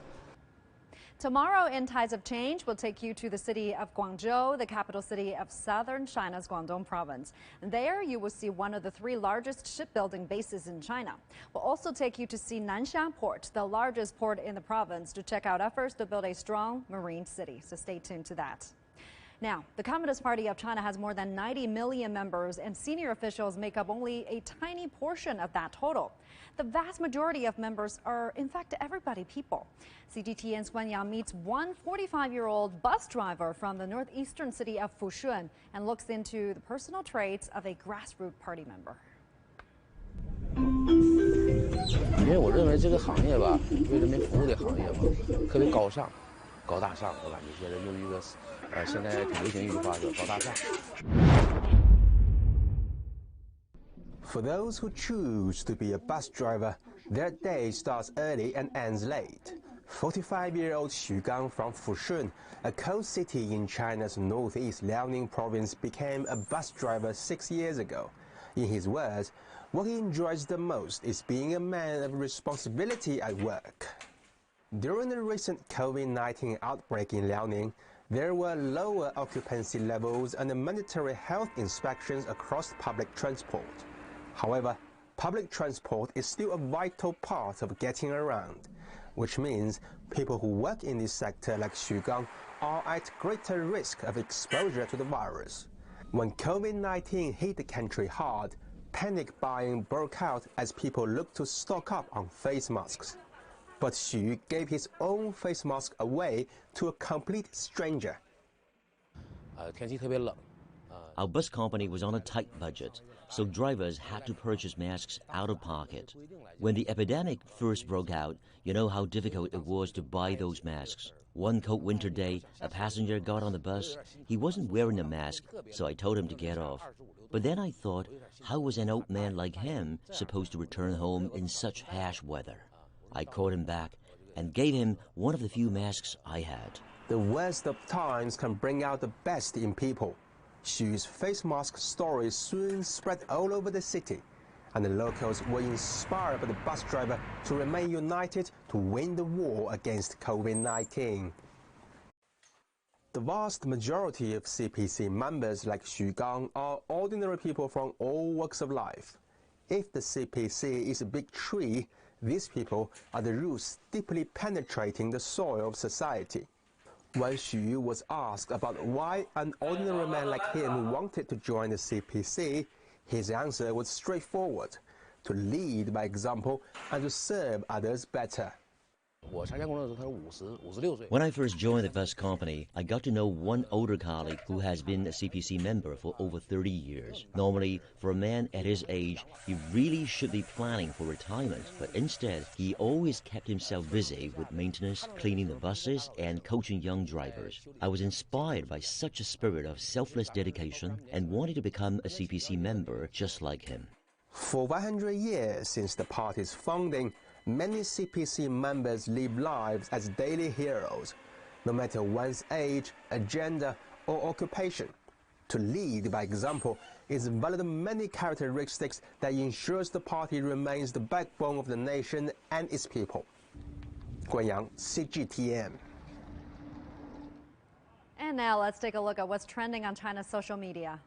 Tomorrow in Tides of Change, we'll take you to the city of Guangzhou, the capital city of southern China's Guangdong province. There, you will see one of the 3 largest shipbuilding bases in China. We'll also take you to see Nansha Port, the largest port in the province, to check out efforts to build a strong marine city. So stay tuned to that. Now, the Communist Party of China has more than 90 million members, and senior officials make up only a tiny portion of that total. The vast majority of members are, in fact, everybody people. CGTN's Guan Yang meets one 45-year-old bus driver from the northeastern city of Fushun and looks into the personal traits of a grassroots party member. 因为我认为这个行业吧，为人民服务的行业吧，特别高尚、高大上。我感觉现在用一个现在挺流行一句话叫高大上。 For those who choose to be a bus driver, their day starts early and ends late. 45-year-old Xu Gang from Fushun, a coast city in China's northeast Liaoning province, became a bus driver 6 years ago. In his words, what he enjoys the most is being a man of responsibility at work. During the recent COVID-19 outbreak in Liaoning, there were lower occupancy levels and mandatory health inspections across public transport. However, public transport is still a vital part of getting around, which means people who work in this sector like Xu Gang are at greater risk of exposure to the virus. When COVID-19 hit the country hard, panic buying broke out as people looked to stock up on face masks. But Xu gave his own face mask away to a complete stranger. 天气特别冷。 Our bus company was on a tight budget, so drivers had to purchase masks out of pocket. When the epidemic first broke out, you know how difficult it was to buy those masks. One cold winter day, a passenger got on the bus. He wasn't wearing a mask, so I told him to get off. But then I thought, how was an old man like him supposed to return home in such harsh weather? I called him back and gave him one of the few masks I had. The worst of times can bring out the best in people. Xu's face mask story soon spread all over the city, and the locals were inspired by the bus driver to remain united to win the war against COVID-19. The vast majority of CPC members like Xu Gang are ordinary people from all walks of life. If the CPC is a big tree, these people are the roots deeply penetrating the soil of society. When Xu was asked about why an ordinary man like him wanted to join the CPC, his answer was straightforward: to lead by example and to serve others better. When I first joined the bus company, I got to know one older colleague who has been a CPC member for over 30 years. Normally, for a man at his age, he really should be planning for retirement, but instead, he always kept himself busy with maintenance, cleaning the buses, and coaching young drivers. I was inspired by such a spirit of selfless dedication and wanted to become a CPC member just like him. For 100 years since the party's founding, many CPC members live lives as daily heroes, no matter one's age, agenda, or occupation. To lead by example is one of the many characteristics that ensures the party remains the backbone of the nation and its people. Guan Yang, CGTN. And now let's take a look at what's trending on China's social media.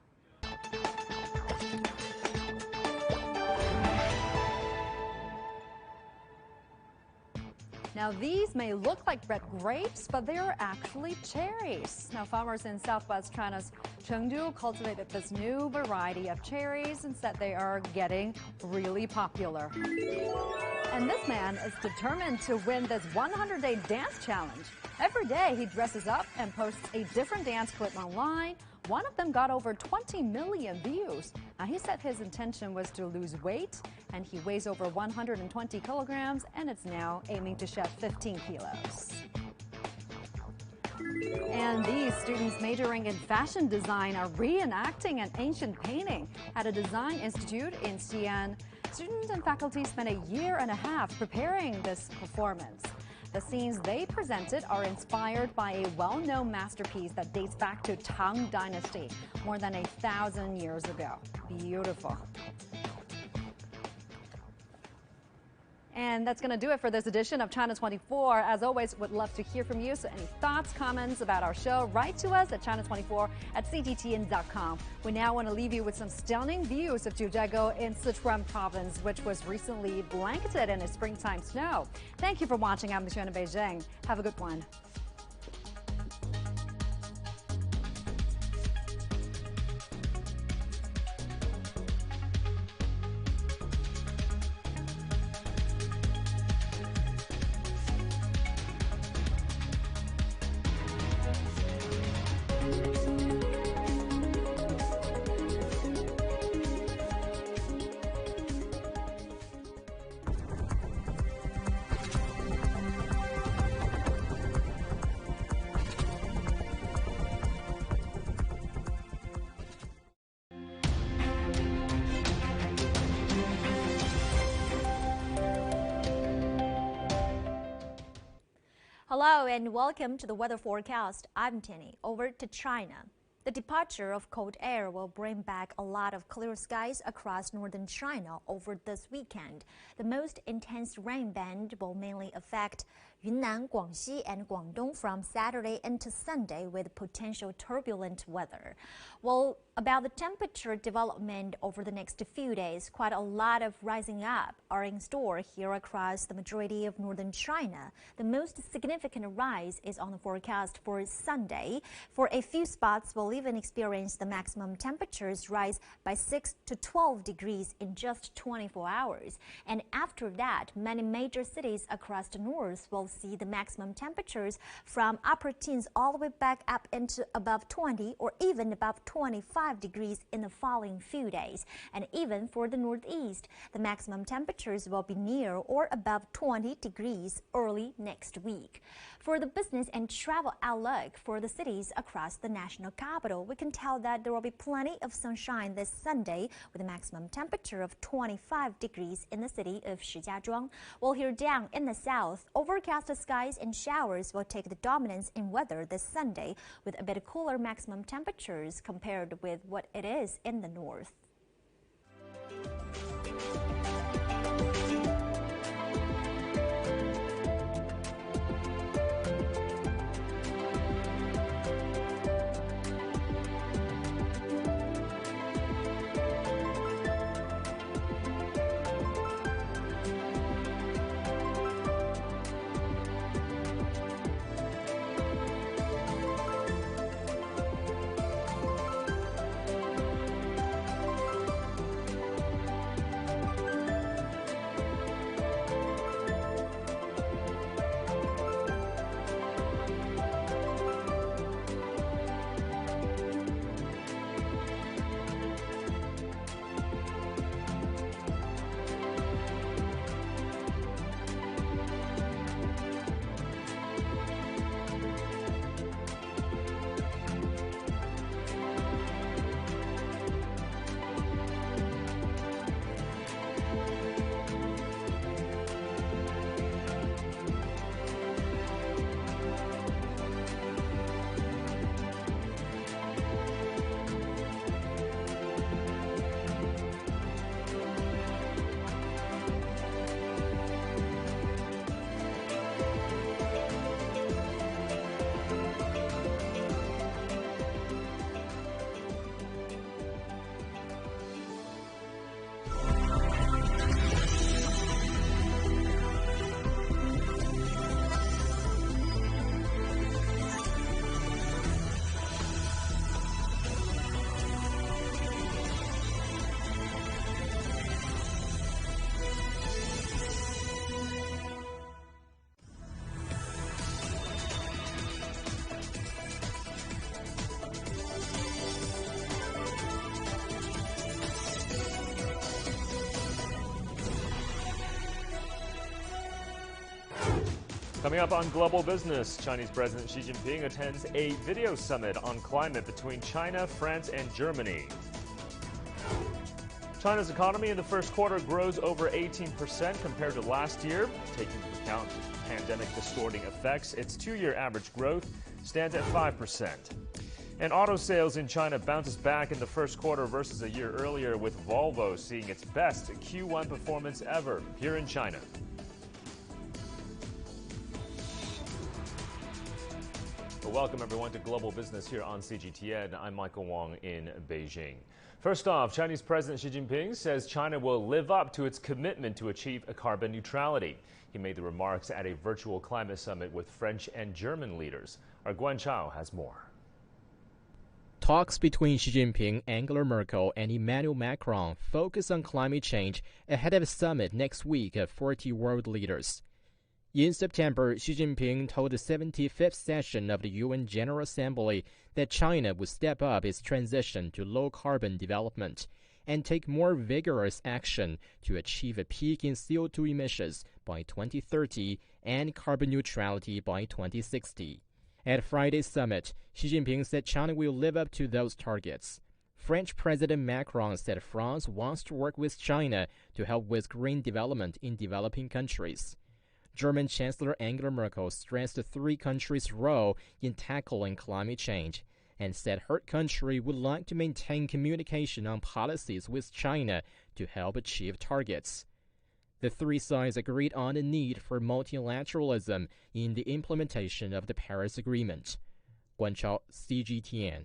Now, these may look like red grapes, but they are actually cherries. Now, farmers in southwest China's Chengdu cultivated this new variety of cherries and said they are getting really popular. And this man is determined to win this 100-day dance challenge. Every day, he dresses up and posts a different dance clip online. One of them got over 20 million views. Now, he said his intention was to lose weight, and he weighs over 120 kilograms, and it's now aiming to shed 15 kilos. And these students majoring in fashion design are reenacting an ancient painting at a design institute in Xi'an. Students and faculty spent a year and a half preparing this performance. The scenes they presented are inspired by a well-known masterpiece that dates back to Tang Dynasty, more than 1,000 years ago. Beautiful. And that's going to do it for this edition of China 24. As always, would love to hear from you. So any thoughts, comments about our show, write to us at china24@cgtn.com. We now want to leave you with some stunning views of Jiuzhaigou in Sichuan province, which was recently blanketed in a springtime snow. Thank you for watching. I'm Michelle in Beijing. Have a good one. Hello and welcome to the weather forecast. I'm Tierney. Over to China. The departure of cold air will bring back a lot of clear skies across northern China over this weekend. The most intense rain band will mainly affect Yunnan, Guangxi, and Guangdong from Saturday into Sunday with potential turbulent weather. Well, about the temperature development over the next few days, quite a lot of rising up are in store here across the majority of northern China. The most significant rise is on the forecast for Sunday. For a few spots, we'll even experience the maximum temperatures rise by 6 to 12 degrees in just 24 hours. And after that, many major cities across the north will see the maximum temperatures from upper teens all the way back up into above 20 or even above 25 degrees in the following few days. And even for the northeast, the maximum temperatures will be near or above 20 degrees early next week. For the business and travel outlook for the cities across the national capital, we can tell that there will be plenty of sunshine this Sunday with a maximum temperature of 25 degrees in the city of Shijiazhuang. While here down in the south, overcast skies and showers will take the dominance in weather this Sunday with a bit cooler maximum temperatures compared with what it is in the north. Coming up on Global Business, Chinese President Xi Jinping attends a video summit on climate between China, France, and Germany. China's economy in the first quarter grows over 18% compared to last year. Taking into account pandemic distorting effects, its two-year average growth stands at 5%. And auto sales in China bounces back in the first quarter versus a year earlier, with Volvo seeing its best Q1 performance ever here in China. Well, welcome everyone to Global Business here on CGTN. I'm Michael Wong in Beijing. First off, Chinese President Xi Jinping says China will live up to its commitment to achieve a carbon neutrality. He made the remarks at a virtual climate summit with French and German leaders. Our Guan Chao has more. Talks between Xi Jinping, Angela Merkel, and Emmanuel Macron focus on climate change ahead of a summit next week of 40 world leaders. In September, Xi Jinping told the 75th session of the UN General Assembly that China would step up its transition to low-carbon development and take more vigorous action to achieve a peak in CO2 emissions by 2030 and carbon neutrality by 2060. At Friday's summit, Xi Jinping said China will live up to those targets. French President Macron said France wants to work with China to help with green development in developing countries. German Chancellor Angela Merkel stressed the three countries' role in tackling climate change and said her country would like to maintain communication on policies with China to help achieve targets. The three sides agreed on the need for multilateralism in the implementation of the Paris Agreement. Guan Chao, CGTN.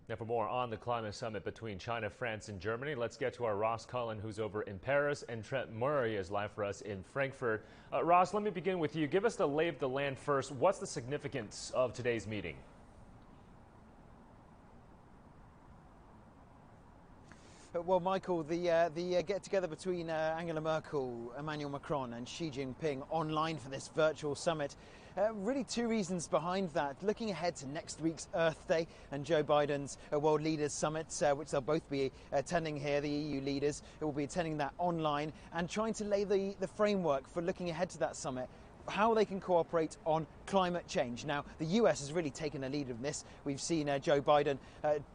Now, for more on the climate summit between China, France, and Germany, let's get to our Ross Cullen, who's over in Paris, and Trent Murray is live for us in Frankfurt. Ross, let me begin with you. Give us the lay of the land first. What's the significance of today's meeting? Well, Michael, the get-together between Angela Merkel, Emmanuel Macron and Xi Jinping online for this virtual summit. Really two reasons behind that. Looking ahead to next week's Earth Day and Joe Biden's World Leaders Summit, which they'll both be attending here, the EU leaders will be attending that online, and trying to lay the framework for looking ahead to that summit, how they can cooperate on climate change. Now, the US has really taken a lead in this. We've seen Joe Biden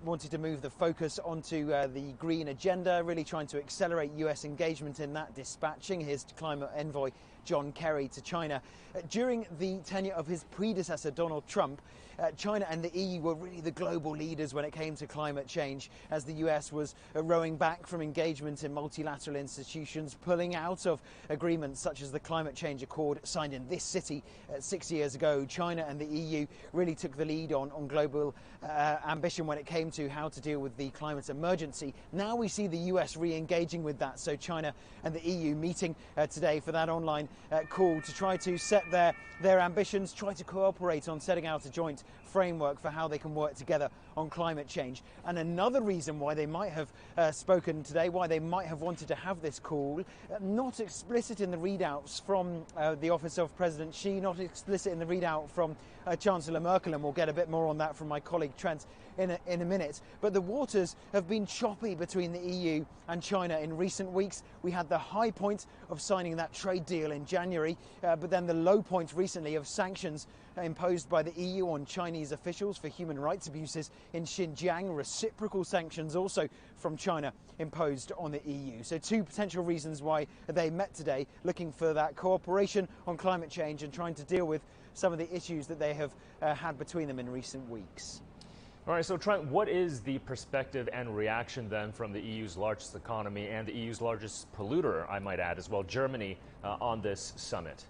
wanting to move the focus onto the green agenda, really trying to accelerate US engagement in that, dispatching his climate envoy John Kerry to China. During the tenure of his predecessor, Donald Trump, China and the EU were really the global leaders when it came to climate change, as the US was rowing back from engagement in multilateral institutions, pulling out of agreements such as the Climate Change Accord signed in this city 6 years ago. China and the EU really took the lead on global ambition when it came to how to deal with the climate emergency. Now we see the US re-engaging with that, so China and the EU meeting today for that online call to try to set their ambitions, try to cooperate on setting out a joint framework for how they can work together on climate change. And another reason why they might have spoken today, why they might have wanted to have this call, not explicit in the readouts from the office of President Xi, not explicit in the readout from Chancellor Merkel, and we'll get a bit more on that from my colleague Trent in a minute. But the waters have been choppy between the EU and China in recent weeks. We had the high point of signing that trade deal in January, but then the low point recently of sanctions imposed by the EU on Chinese officials for human rights abuses in Xinjiang, reciprocal sanctions also from China imposed on the EU. So two potential reasons why they met today, looking for that cooperation on climate change and trying to deal with some of the issues that they have had between them in recent weeks. All right, so Trent, what is the perspective and reaction then from the EU's largest economy and the EU's largest polluter, I might add as well, Germany, on this summit?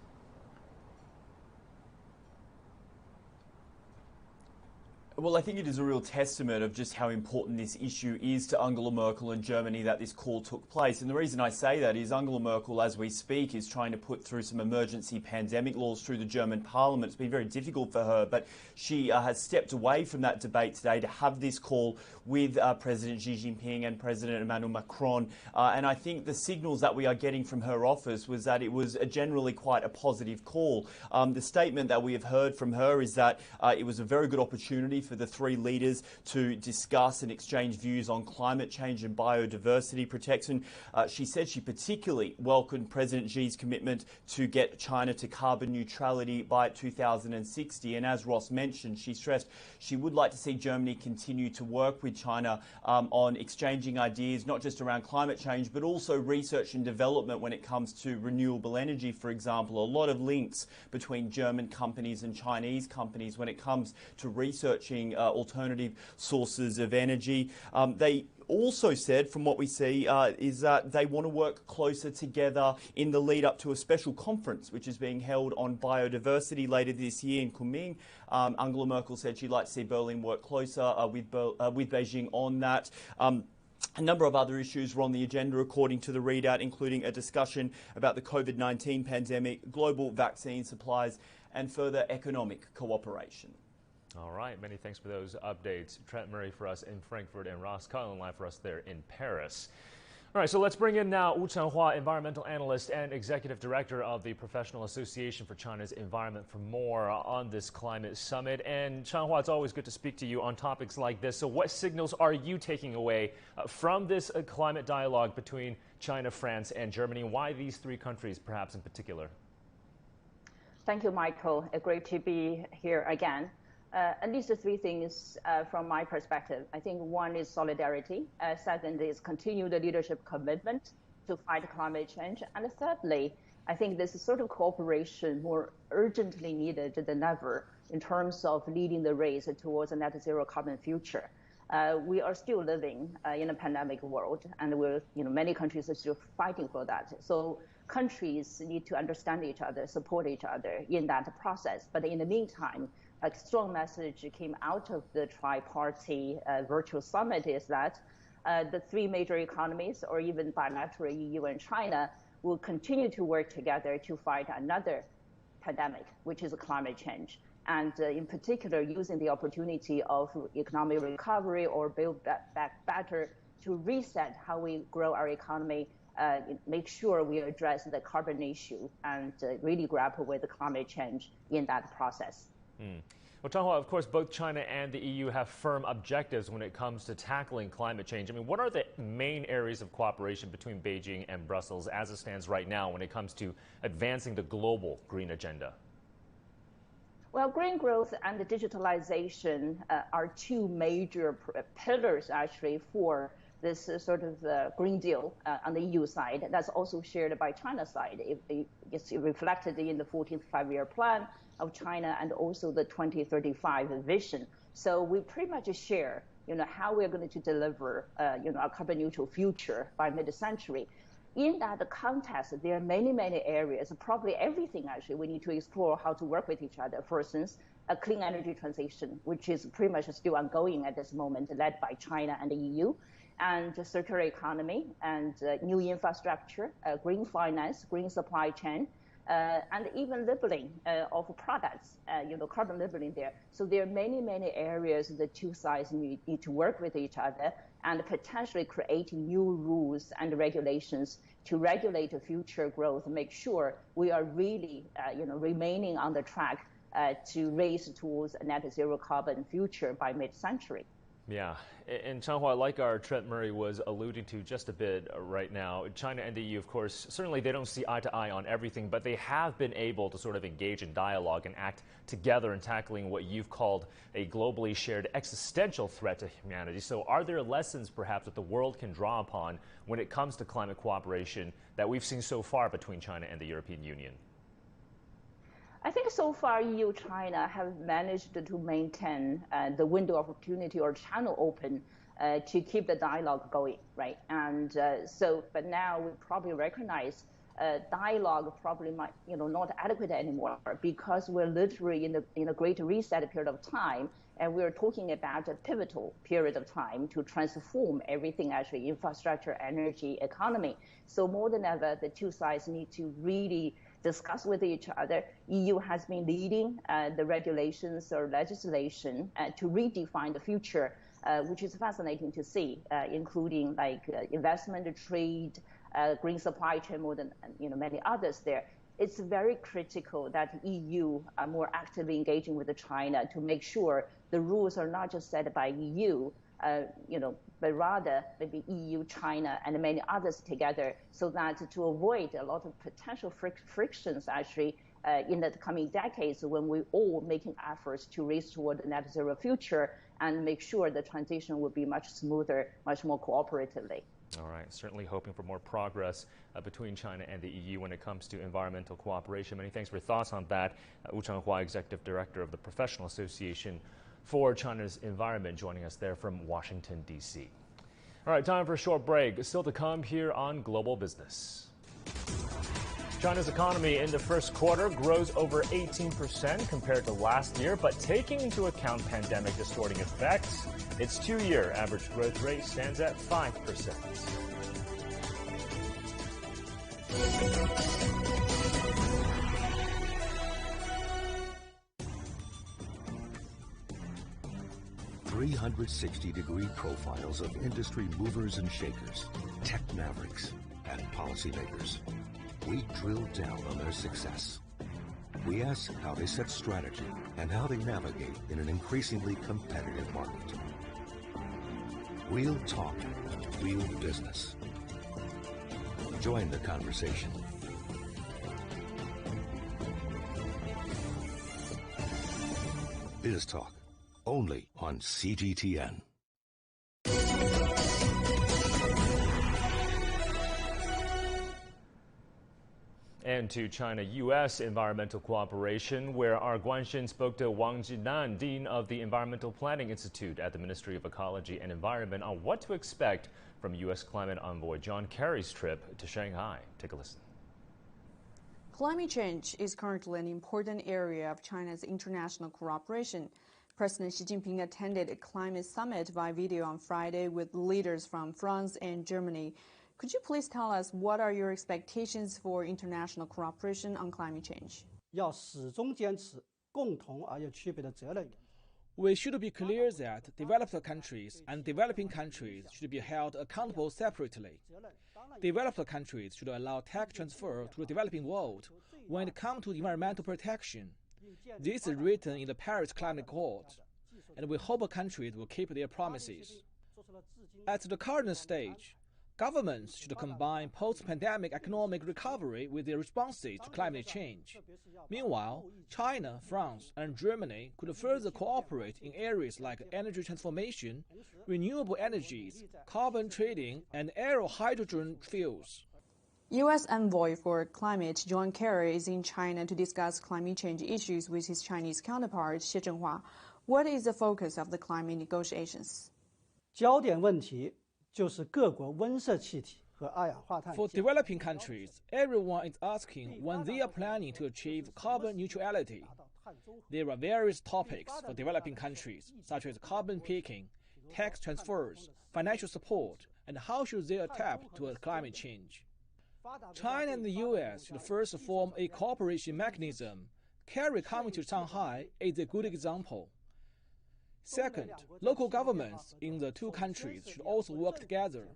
Well, I think it is a real testament of just how important this issue is to Angela Merkel and Germany that this call took place. And the reason I say that is Angela Merkel, as we speak, is trying to put through some emergency pandemic laws through the German parliament. It's been very difficult for her, but she has stepped away from that debate today to have this call with President Xi Jinping and President Emmanuel Macron. And I think the signals that we are getting from her office was that it was generally quite a positive call. The statement that we have heard from her is that it was a very good opportunity for for the three leaders to discuss and exchange views on climate change and biodiversity protection. She said she particularly welcomed President Xi's commitment to get China to carbon neutrality by 2060. And as Ross mentioned, she stressed she would like to see Germany continue to work with China on exchanging ideas, not just around climate change, but also research and development when it comes to renewable energy, for example. A lot of links between German companies and Chinese companies when it comes to researching alternative sources of energy. They also said, from what we see, is that they want to work closer together in the lead up to a special conference which is being held on biodiversity later this year in Kunming. Angela Merkel said she'd like to see Berlin work closer with Beijing on that. A number of other issues were on the agenda, according to the readout, including a discussion about the COVID-19 pandemic, global vaccine supplies, and further economic cooperation. All right, many thanks for those updates. Trent Murray for us in Frankfurt and Ross Cullen live for us there in Paris. All right, so let's bring in now Wu Changhua, environmental analyst and executive director of the Professional Association for China's Environment, for more on this climate summit. And Changhua, it's always good to speak to you on topics like this. So what signals are you taking away from this climate dialogue between China, France, and Germany? Why these three countries, perhaps in particular? Thank you, Michael. Great to be here again. At least three things from my perspective. I think one is solidarity. Second is continued leadership commitment to fight climate change. And thirdly, I think this sort of cooperation more urgently needed than ever in terms of leading the race towards a net zero carbon future. We are still living in a pandemic world, and many countries are still fighting for that. So countries need to understand each other, support each other in that process. But in the meantime, a strong message came out of the tri-party virtual summit is that the three major economies, or even bilateral EU and China, will continue to work together to fight another pandemic, which is climate change. And in particular, using the opportunity of economic recovery or build back better to reset how we grow our economy, make sure we address the carbon issue and really grapple with the climate change in that process. Well, Changhua, of course, both China and the EU have firm objectives when it comes to tackling climate change. I mean, what are the main areas of cooperation between Beijing and Brussels as it stands right now when it comes to advancing the global green agenda? Well, green growth and digitalization are two major pillars, actually, for this sort of Green Deal on the EU side. That's also shared by China's side. It's reflected in the 14th Five-Year Plan of China and also the 2035 vision. So we pretty much share, how we're going to deliver, a carbon neutral future by mid-century. In that context, there are many, many areas, probably everything actually, we need to explore how to work with each other. For instance, a clean energy transition, which is pretty much still ongoing at this moment, led by China and the EU, and circular economy and new infrastructure, green finance, green supply chain, and even labeling of products, carbon labeling there. So there are many, many areas the two sides need to work with each other and potentially creating new rules and regulations to regulate future growth, make sure we are really, remaining on the track to race towards a net zero carbon future by mid-century. Yeah, and Changhua, like our Trent Murray was alluding to just a bit right now, China and the EU, of course, certainly they don't see eye to eye on everything, but they have been able to sort of engage in dialogue and act together in tackling what you've called a globally shared existential threat to humanity. So are there lessons perhaps that the world can draw upon when it comes to climate cooperation that we've seen so far between China and the European Union? I think so far EU-China have managed to maintain the window of opportunity or channel open to keep the dialogue going, right? And but now we probably recognize dialogue probably might, not adequate anymore because we're literally in a great reset period of time, and we're talking about a pivotal period of time to transform everything, actually, infrastructure, energy, economy. So more than ever, the two sides need to really discuss with each other. EU has been leading the regulations or legislation to redefine the future, which is fascinating to see, including like investment, trade, green supply chain, more than many others there. it's very critical that the EU are more actively engaging with China to make sure the rules are not just set by EU, but rather maybe EU, China, and many others together, so that to avoid a lot of potential frictions actually in the coming decades when we all making efforts to race toward the net zero future and make sure the transition will be much smoother, much more cooperatively. All right, certainly hoping for more progress between China and the EU when it comes to environmental cooperation. Many thanks for your thoughts on that. Wu Changhua, Executive Director of the Professional Association for China's Environment, joining us there from Washington, D.C. All right, time for a short break. Still to come here on Global Business. China's economy in the first quarter grows over 18% compared to last year, but taking into account pandemic distorting effects, its two-year average growth rate stands at 5%. .360-degree profiles of industry movers and shakers, tech mavericks, and policymakers. We drill down on their success. We ask how they set strategy and how they navigate in an increasingly competitive market. Real talk, real business. Join the conversation. Biz Talk, only on CGTN. And to China-U.S. environmental cooperation, where our Guanxin spoke to Wang Jinan, Dean of the Environmental Planning Institute at the Ministry of Ecology and Environment, on what to expect from U.S. climate envoy John Kerry's trip to Shanghai. Take a listen. Climate change is currently an important area of China's international cooperation. President Xi Jinping attended a climate summit by video on Friday with leaders from France and Germany. Could you please tell us what are your expectations for international cooperation on climate change? We should be clear that developed countries and developing countries should be held accountable separately. Developed countries should allow tech transfer to the developing world when it comes to environmental protection. This is written in the Paris Climate Accord, and we hope countries will keep their promises. At the current stage, governments should combine post-pandemic economic recovery with their responses to climate change. Meanwhile, China, France, and Germany could further cooperate in areas like energy transformation, renewable energies, carbon trading, and aero-hydrogen fuels. U.S. envoy for climate John Kerry is in China to discuss climate change issues with his Chinese counterpart, Xie Zhenhua. What is the focus of the climate negotiations? For developing countries, everyone is asking when they are planning to achieve carbon neutrality. There are various topics for developing countries, such as carbon peaking, tax transfers, financial support, and how should they adapt to climate change. China and the U.S. should first form a cooperation mechanism. Kerry coming to Shanghai is a good example. Second, local governments in the two countries should also work together,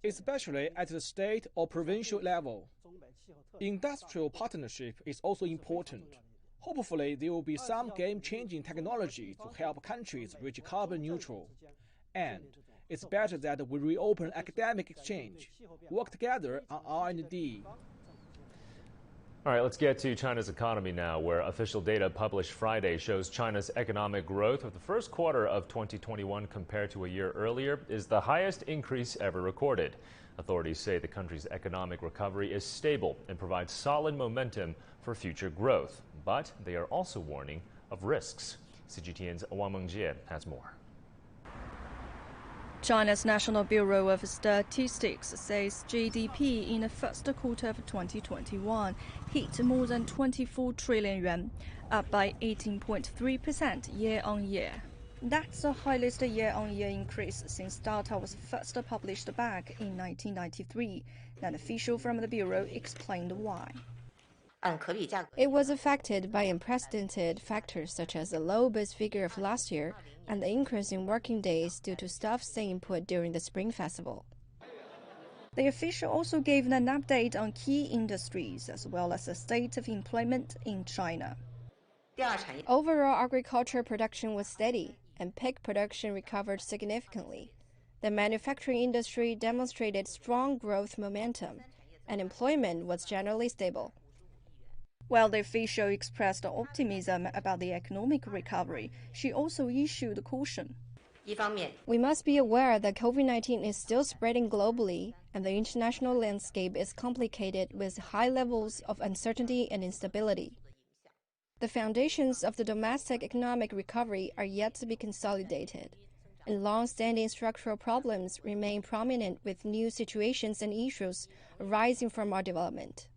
especially at the state or provincial level. Industrial partnership is also important. Hopefully, there will be some game-changing technology to help countries reach carbon neutral. And it's better that we reopen academic exchange, work together on R&D. All right, let's get to China's economy now, where official data published Friday shows China's economic growth of the first quarter of 2021 compared to a year earlier is the highest increase ever recorded. Authorities say the country's economic recovery is stable and provides solid momentum for future growth. But they are also warning of risks. CGTN's Wang Mengjie has more. China's National Bureau of Statistics says GDP in the first quarter of 2021 hit more than 24 trillion yuan, up by 18.3% year-on-year. That's the highest year-on-year increase since data was first published back in 1993. An official from the Bureau explained why. It was affected by unprecedented factors such as the low base figure of last year and the increase in working days due to staff staying put during the Spring Festival. The official also gave an update on key industries as well as the state of employment in China. Overall agriculture production was steady, and pig production recovered significantly. The manufacturing industry demonstrated strong growth momentum, and employment was generally stable. While the official expressed optimism about the economic recovery, she also issued caution. We must be aware that COVID-19 is still spreading globally, and the international landscape is complicated with high levels of uncertainty and instability. The foundations of the domestic economic recovery are yet to be consolidated, and long-standing structural problems remain prominent with new situations and issues arising from our development.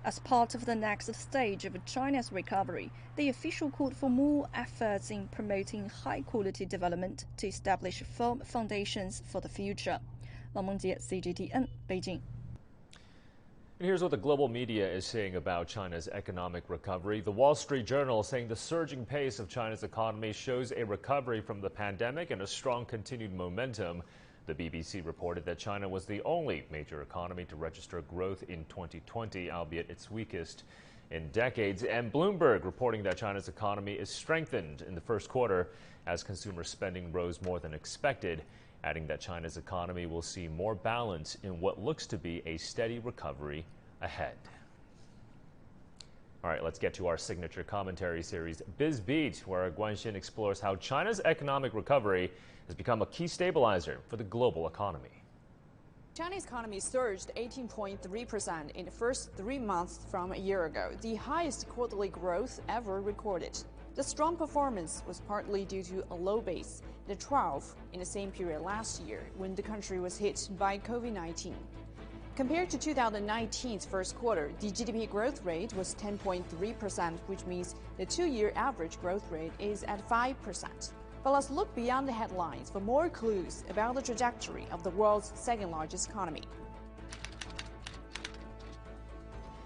As part of the next stage of China's recovery, the official called for more efforts in promoting high-quality development to establish firm foundations for the future. Wang Mengjie, CGTN, Beijing. And here's what the global media is saying about China's economic recovery. The Wall Street Journal saying the surging pace of China's economy shows a recovery from the pandemic and a strong continued momentum. The BBC reported that China was the only major economy to register growth in 2020, albeit its weakest in decades. And Bloomberg reporting that China's economy is strengthened in the first quarter as consumer spending rose more than expected, adding that China's economy will see more balance in what looks to be a steady recovery ahead. All right, let's get to our signature commentary series, Biz Beat, where Guan Xin explores how China's economic recovery has become a key stabilizer for the global economy. Chinese economy surged 18.3% in the first 3 months from a year ago, the highest quarterly growth ever recorded. The strong performance was partly due to a low base, the 12 in the same period last year when the country was hit by COVID-19. Compared to 2019's first quarter, the GDP growth rate was 10.3%, which means the 2-year average growth rate is at 5%. But let's look beyond the headlines for more clues about the trajectory of the world's second-largest economy.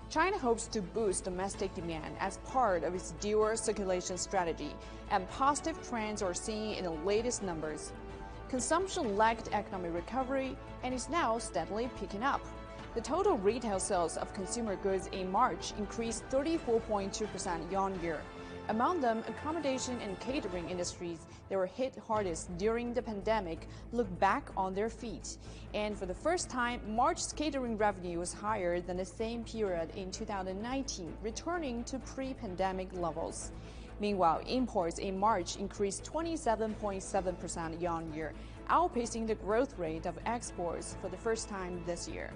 China hopes to boost domestic demand as part of its dual circulation strategy, and positive trends are seen in the latest numbers. Consumption lagged economic recovery and is now steadily picking up. The total retail sales of consumer goods in March increased 34.2% year-on-year. Among them, accommodation and catering industries that were hit hardest during the pandemic look back on their feet. And for the first time, March's catering revenue was higher than the same period in 2019, returning to pre-pandemic levels. Meanwhile, imports in March increased 27.7% year-on-year, outpacing the growth rate of exports for the first time this year.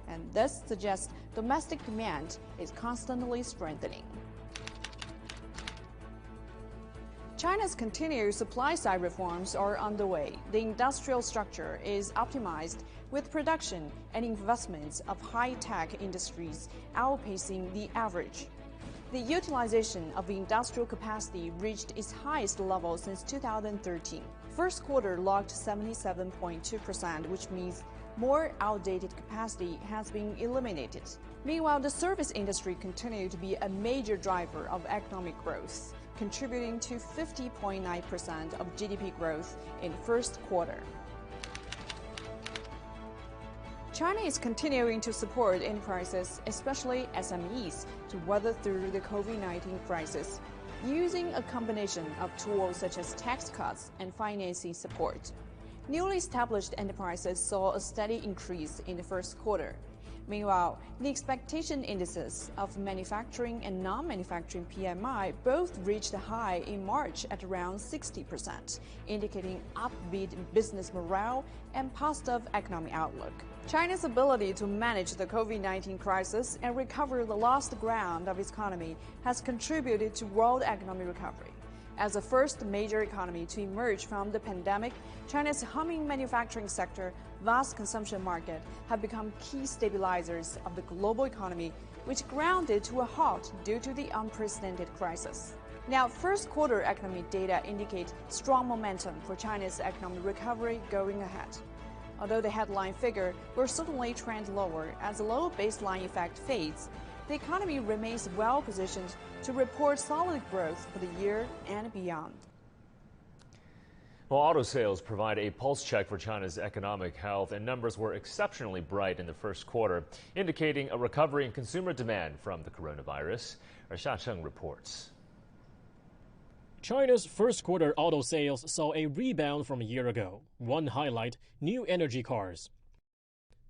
And this suggests domestic demand is constantly strengthening. China's continued supply-side reforms are underway. The industrial structure is optimized, with production and investments of high-tech industries outpacing the average. The utilization of industrial capacity reached its highest level since 2013. First quarter logged 77.2%, which means more outdated capacity has been eliminated. Meanwhile, the service industry continued to be a major driver of economic growth, contributing to 50.9% of GDP growth in the first quarter. China is continuing to support enterprises, especially SMEs, to weather through the COVID-19 crisis, using a combination of tools such as tax cuts and financing support. Newly established enterprises saw a steady increase in the first quarter. Meanwhile, the expectation indices of manufacturing and non-manufacturing PMI both reached a high in March at around 60%, indicating upbeat business morale and positive economic outlook. China's ability to manage the COVID-19 crisis and recover the lost ground of its economy has contributed to world economic recovery. As the first major economy to emerge from the pandemic, China's humming manufacturing sector, vast consumption market have become key stabilizers of the global economy, which grounded to a halt due to the unprecedented crisis. Now, first quarter economic data indicate strong momentum for China's economic recovery going ahead. Although the headline figure will certainly trend lower as the low baseline effect fades, the economy remains well positioned to report solid growth for the year and beyond. Well, auto sales provide a pulse check for China's economic health, and numbers were exceptionally bright in the first quarter, indicating a recovery in consumer demand from the coronavirus. Our Xia Cheng reports. China's first quarter auto sales saw a rebound from a year ago. One highlight, new energy cars.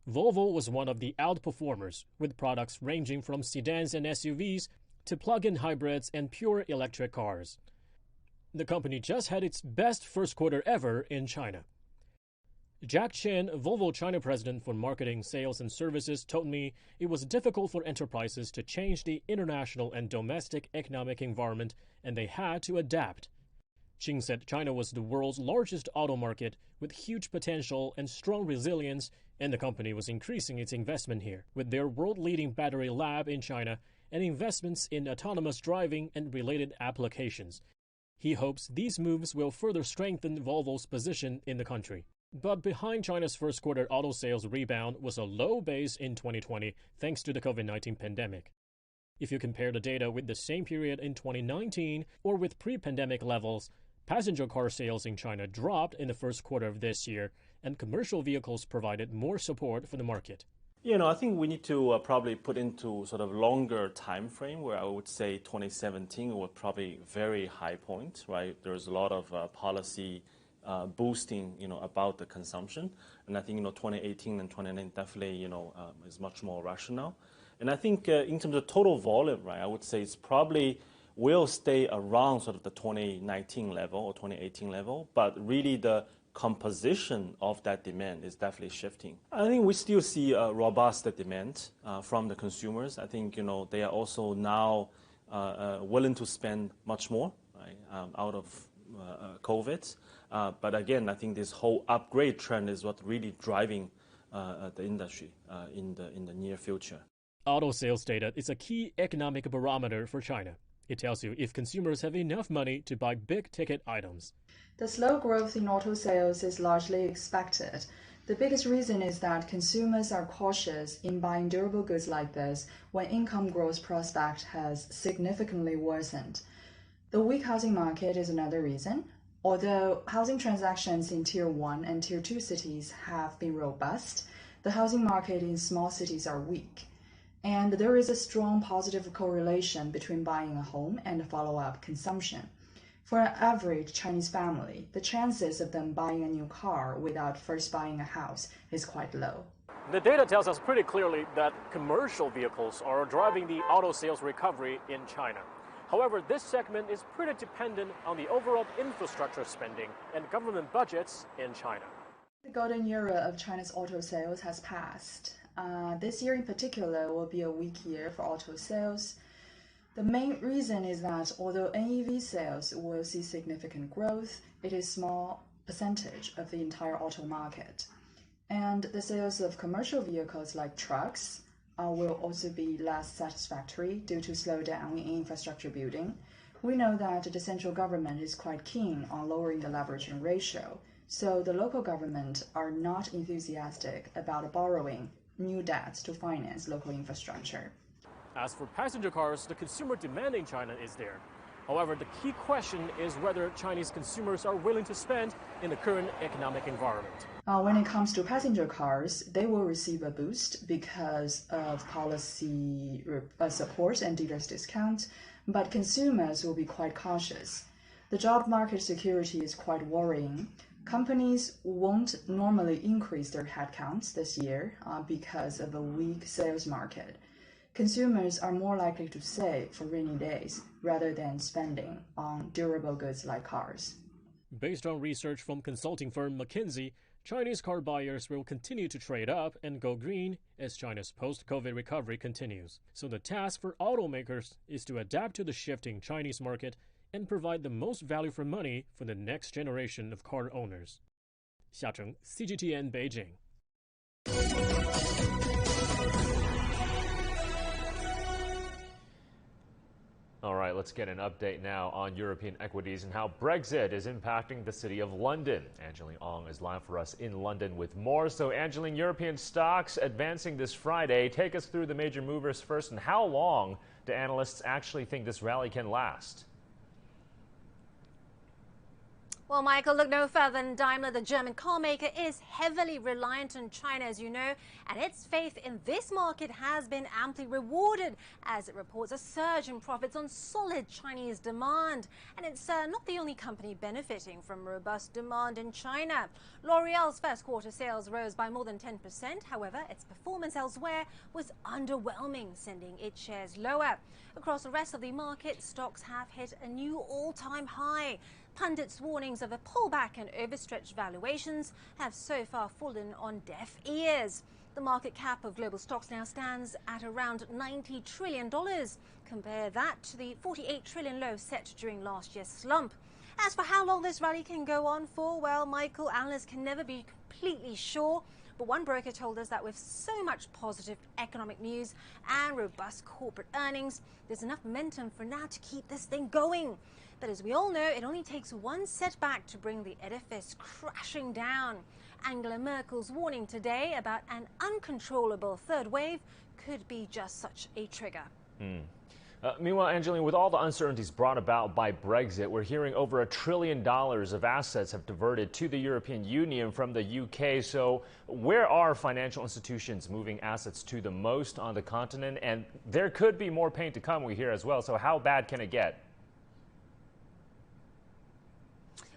Volvo was one of the outperformers, with products ranging from sedans and SUVs to plug-in hybrids and pure electric cars. The company just had its best first quarter ever in China. Jack Chen, Volvo China president for marketing, sales and services, told me it was difficult for enterprises to change the international and domestic economic environment, and they had to adapt. Chen said China was the world's largest auto market with huge potential and strong resilience, and the company was increasing its investment here with their world-leading battery lab in China and investments in autonomous driving and related applications. He hopes these moves will further strengthen Volvo's position in the country. But behind China's first quarter auto sales rebound was a low base in 2020 thanks to the COVID-19 pandemic. If you compare the data with the same period in 2019 or with pre-pandemic levels, passenger car sales in China dropped in the first quarter of this year, and commercial vehicles provided more support for the market. I think we need to probably put into sort of longer time frame where I would say 2017 was probably very high point, right? There's a lot of policy boosting, about the consumption. And I think, 2018 and 2019 definitely, is much more rational. And I think in terms of total volume, right, I would say it's probably will stay around sort of the 2019 level or 2018 level, but really the composition of that demand is definitely shifting. I think we still see a robust demand from the consumers. I think, they are also now willing to spend much more, right, out of COVID. But again, I think this whole upgrade trend is what really driving the industry in the near future. Auto sales data is a key economic barometer for China. It tells you if consumers have enough money to buy big-ticket items. The slow growth in auto sales is largely expected. The biggest reason is that consumers are cautious in buying durable goods like this when income growth prospect has significantly worsened. The weak housing market is another reason. Although housing transactions in Tier 1 and Tier 2 cities have been robust, the housing market in small cities are weak. And there is a strong positive correlation between buying a home and follow-up consumption. For an average Chinese family, the chances of them buying a new car without first buying a house is quite low. The data tells us pretty clearly that commercial vehicles are driving the auto sales recovery in China. However, this segment is pretty dependent on the overall infrastructure spending and government budgets in China. The golden era of China's auto sales has passed. This year in particular will be a weak year for auto sales. The main reason is that although NEV sales will see significant growth, it is a small percentage of the entire auto market. And the sales of commercial vehicles like trucks will also be less satisfactory due to slowdown in infrastructure building. We know that the central government is quite keen on lowering the leveraging ratio, so the local government are not enthusiastic about borrowing new debts to finance local infrastructure. As for passenger cars, the consumer demand in China is there. However, the key question is whether Chinese consumers are willing to spend in the current economic environment. When it comes to passenger cars, they will receive a boost because of policy support and dealers' discounts, but consumers will be quite cautious. The job market security is quite worrying. Companies won't normally increase their headcounts this year because of a weak sales market. Consumers are more likely to save for rainy days rather than spending on durable goods like cars. Based on research from consulting firm McKinsey, Chinese car buyers will continue to trade up and go green as China's post-COVID recovery continues. So the task for automakers is to adapt to the shifting Chinese market and provide the most value for money for the next generation of car owners. Xia Cheng, CGTN, Beijing. All right, let's get an update now on European equities and how Brexit is impacting the city of London. Angeline Ong is live for us in London with more. So, Angeline, European stocks advancing this Friday. Take us through the major movers first, and how long do analysts actually think this rally can last? Well, Michael, look no further than Daimler. The German car maker is heavily reliant on China, as you know, and its faith in this market has been amply rewarded as it reports a surge in profits on solid Chinese demand. And it's not the only company benefiting from robust demand in China. L'Oreal's first quarter sales rose by more than 10%. However, its performance elsewhere was underwhelming, sending its shares lower. Across the rest of the market, stocks have hit a new all-time high. Pundits' warnings of a pullback and overstretched valuations have so far fallen on deaf ears. The market cap of global stocks now stands at around $90 trillion. Compare that to the $48 trillion low set during last year's slump. As for how long this rally can go on for, well, Michael, analysts can never be completely sure. But one broker told us that with so much positive economic news and robust corporate earnings, there's enough momentum for now to keep this thing going. But as we all know, it only takes one setback to bring the edifice crashing down. Angela Merkel's warning today about an uncontrollable third wave could be just such a trigger. Meanwhile, Angeline, with all the uncertainties brought about by Brexit, we're hearing over $1 trillion of assets have diverted to the European Union from the UK. So where are financial institutions moving assets to the most on the continent? And there could be more pain to come, we hear as well. So how bad can it get?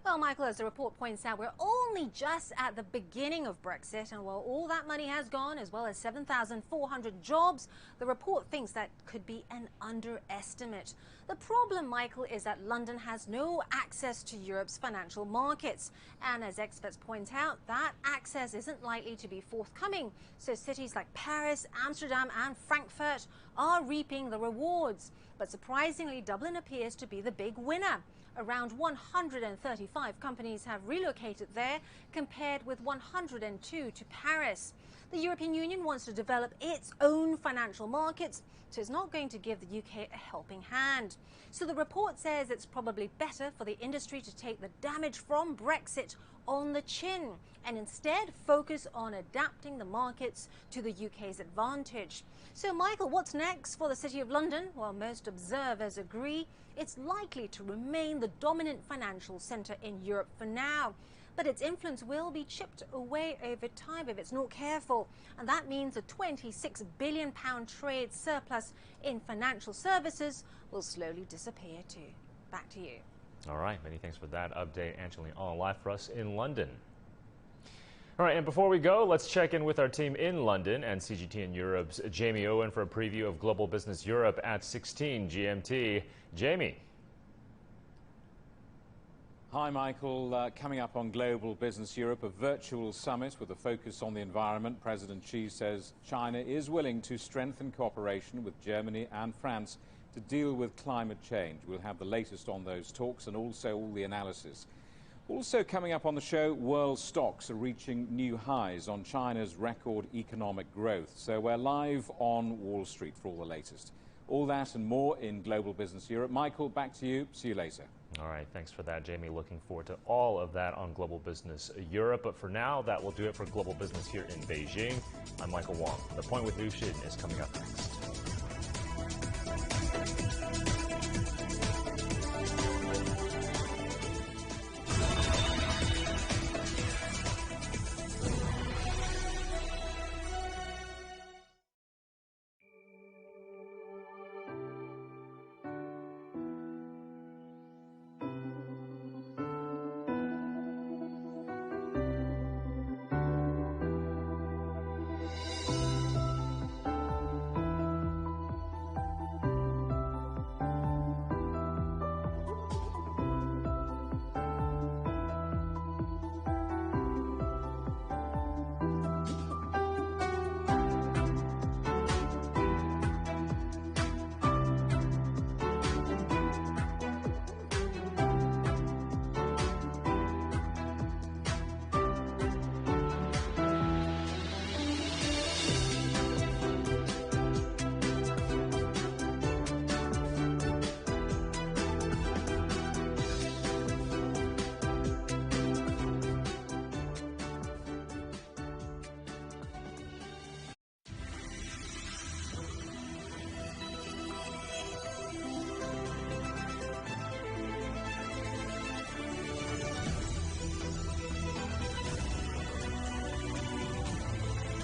Well, Michael, as the report points out, we're only just at the beginning of Brexit, and while all that money has gone, as well as 7,400 jobs, the report thinks that could be an underestimate. The problem, Michael, is that London has no access to Europe's financial markets, and as experts point out, that access isn't likely to be forthcoming. So cities like Paris, Amsterdam and Frankfurt are reaping the rewards. But surprisingly, Dublin appears to be the big winner. Around 135 companies have relocated there, compared with 102 to Paris. The European Union wants to develop its own financial markets, so it's not going to give the UK a helping hand. So the report says it's probably better for the industry to take the damage from Brexit on the chin and instead focus on adapting the markets to the UK's advantage. So, Michael, what's next for the City of London? Well, most observers agree it's likely to remain the dominant financial centre in Europe for now. But its influence will be chipped away over time if it's not careful. And that means a £26 billion trade surplus in financial services will slowly disappear too. Back to you. All right, many thanks for that update, Angeline, on live for us in London. All right, and before we go, let's check in with our team in London and CGTN Europe's Jamie Owen for a preview of Global Business Europe at 16 GMT. Jamie. Hi, Michael. Coming up on Global Business Europe, a virtual summit with a focus on the environment. President Xi says China is willing to strengthen cooperation with Germany and France to deal with climate change. We'll have the latest on those talks and also all the analysis. Also coming up on the show, world stocks are reaching new highs on China's record economic growth. So we're live on Wall Street for all the latest. All that and more in Global Business Europe. Michael, back to you. See you later. All right, thanks for that, Jamie. Looking forward to all of that on Global Business Europe. But for now, that will do it for Global Business here in Beijing. I'm Michael Wong. The Point with Liu Xin is coming up next.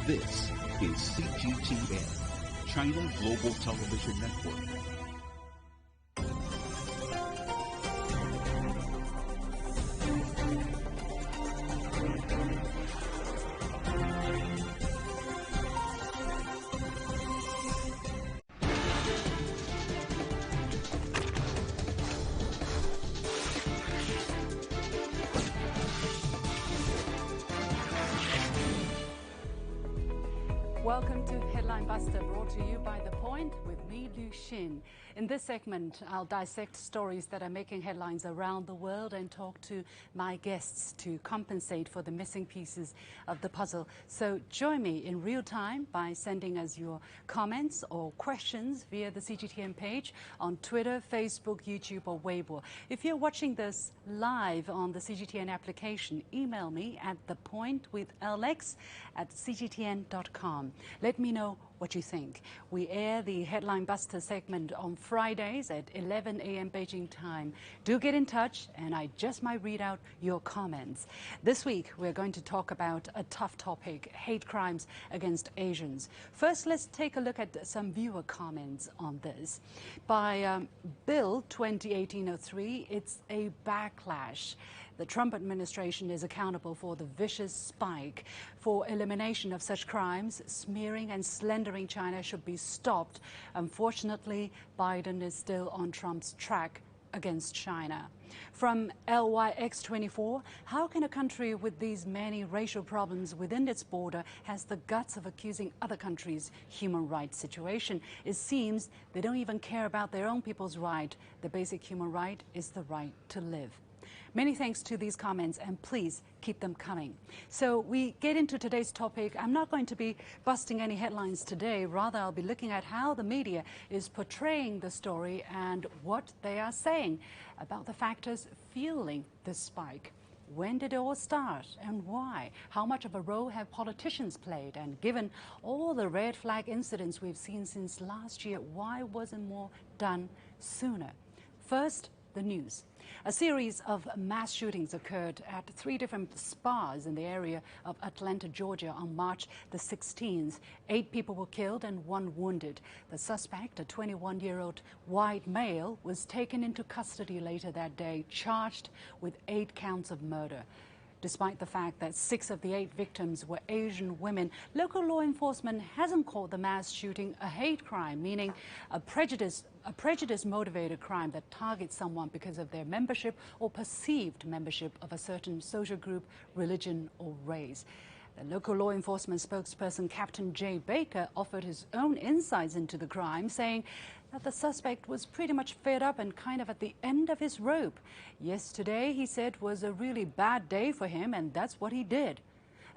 This is CGTN, China Global Television Network. Welcome to Headline Buster, brought to you by The Point with me, Liu Xin. In this segment, I'll dissect stories that are making headlines around the world and talk to my guests to compensate for the missing pieces of the puzzle. So join me in real time by sending us your comments or questions via the CGTN page on Twitter, Facebook, YouTube, or Weibo. If you're watching this live on the CGTN application, email me at thepointwithLX@cgtn.com. Let me know what you think. We air the Headline Buster segment on Fridays at 11 a.m. Beijing time. Do get in touch and I just might read out your comments. This week we're going to talk about a tough topic, hate crimes against Asians. First, let's take a look at some viewer comments on this. By Bill 2018-03, it's a backlash. The Trump administration is accountable for the vicious spike. For elimination of such crimes, smearing and slandering China should be stopped. Unfortunately, Biden is still on Trump's track against China. From LYX24, how can a country with these many racial problems within its border has the guts of accusing other countries' human rights situation? It seems they don't even care about their own people's right. The basic human right is the right to live. Many thanks to these comments, and please keep them coming. So we get into today's topic. I'm not going to be busting any headlines today. Rather, I'll be looking at how the media is portraying the story and what they are saying about the factors fueling this spike. When did it all start and why? How much of a role have politicians played? And given all the red flag incidents we've seen since last year, why wasn't more done sooner? First, the news. A series of mass shootings occurred at 3 different spas in the area of Atlanta, Georgia on March the 16th. 8 people were killed and 1 wounded. The suspect, a 21-year-old white male, was taken into custody later that day, charged with 8 counts of murder. Despite the fact that 6 of the 8 victims were Asian women, local law enforcement hasn't called the mass shooting a hate crime, meaning a prejudice-motivated crime that targets someone because of their membership or perceived membership of a certain social group, religion, or race. The local law enforcement spokesperson, Captain Jay Baker, offered his own insights into the crime, saying that the suspect was pretty much fed up and kind of at the end of his rope. Yesterday, he said, was a really bad day for him, and that's what he did.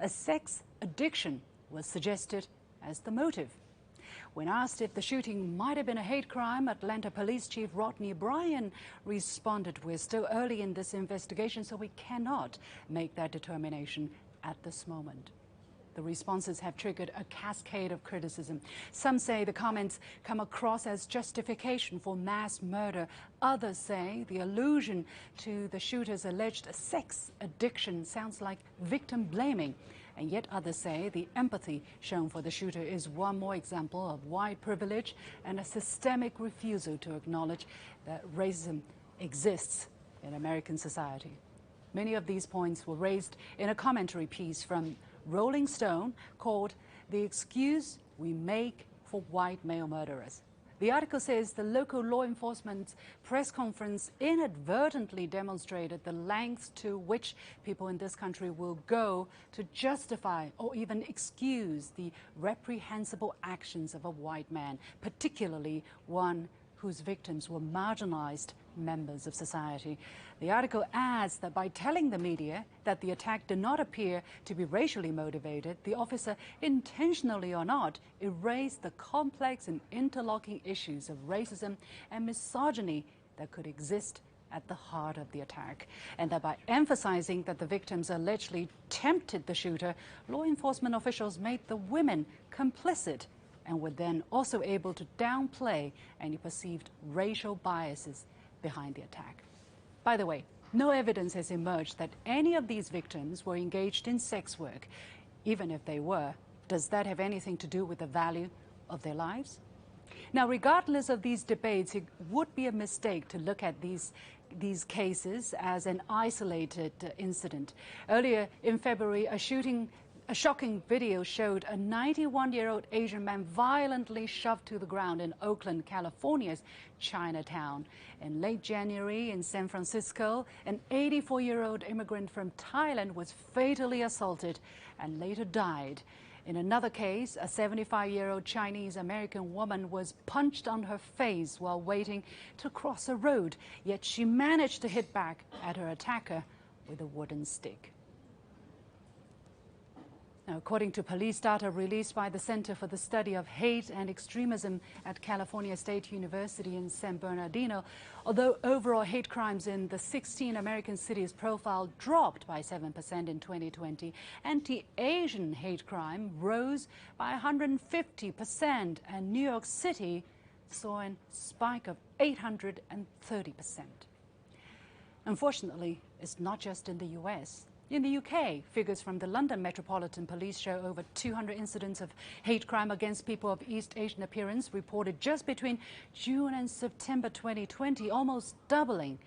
A sex addiction was suggested as the motive. When asked if the shooting might have been a hate crime, Atlanta Police Chief Rodney Bryan responded, "We're still early in this investigation, so we cannot make that determination at this moment." The responses have triggered a cascade of criticism. Some say the comments come across as justification for mass murder. Others say the allusion to the shooter's alleged sex addiction sounds like victim blaming. And yet others say the empathy shown for the shooter is one more example of white privilege and a systemic refusal to acknowledge that racism exists in American society. Many of these points were raised in a commentary piece from Rolling Stone called "The Excuse We Make for White Male Murderers." The article says the local law enforcement's press conference inadvertently demonstrated the lengths to which people in this country will go to justify or even excuse the reprehensible actions of a white man, particularly one whose victims were marginalized members of society. The article adds that by telling the media that the attack did not appear to be racially motivated, the officer, intentionally or not, erased the complex and interlocking issues of racism and misogyny that could exist at the heart of the attack, and that by emphasizing that the victims allegedly tempted the shooter, law enforcement officials made the women complicit and were then also able to downplay any perceived racial biases behind the attack. By the way, no evidence has emerged that any of these victims were engaged in sex work. Even if they were, Does that have anything to do with the value of their lives? Now, regardless of these debates, it would be a mistake to look at these cases as an isolated incident. Earlier in February, a shocking video showed a 91-year-old Asian man violently shoved to the ground in Oakland, California's Chinatown. In late January in San Francisco, an 84-year-old immigrant from Thailand was fatally assaulted and later died. In another case, a 75-year-old Chinese-American woman was punched on her face while waiting to cross a road, yet she managed to hit back at her attacker with a wooden stick. Now, according to police data released by the Center for the Study of Hate and Extremism at California State University in San Bernardino, although overall hate crimes in the 16 American cities profile dropped by 7% in 2020, anti-Asian hate crime rose by 150%, and New York City saw a spike of 830%. Unfortunately, it's not just in the U.S. In the UK, figures from the London Metropolitan Police show over 200 incidents of hate crime against people of East Asian appearance reported just between June and September 2020, almost doubling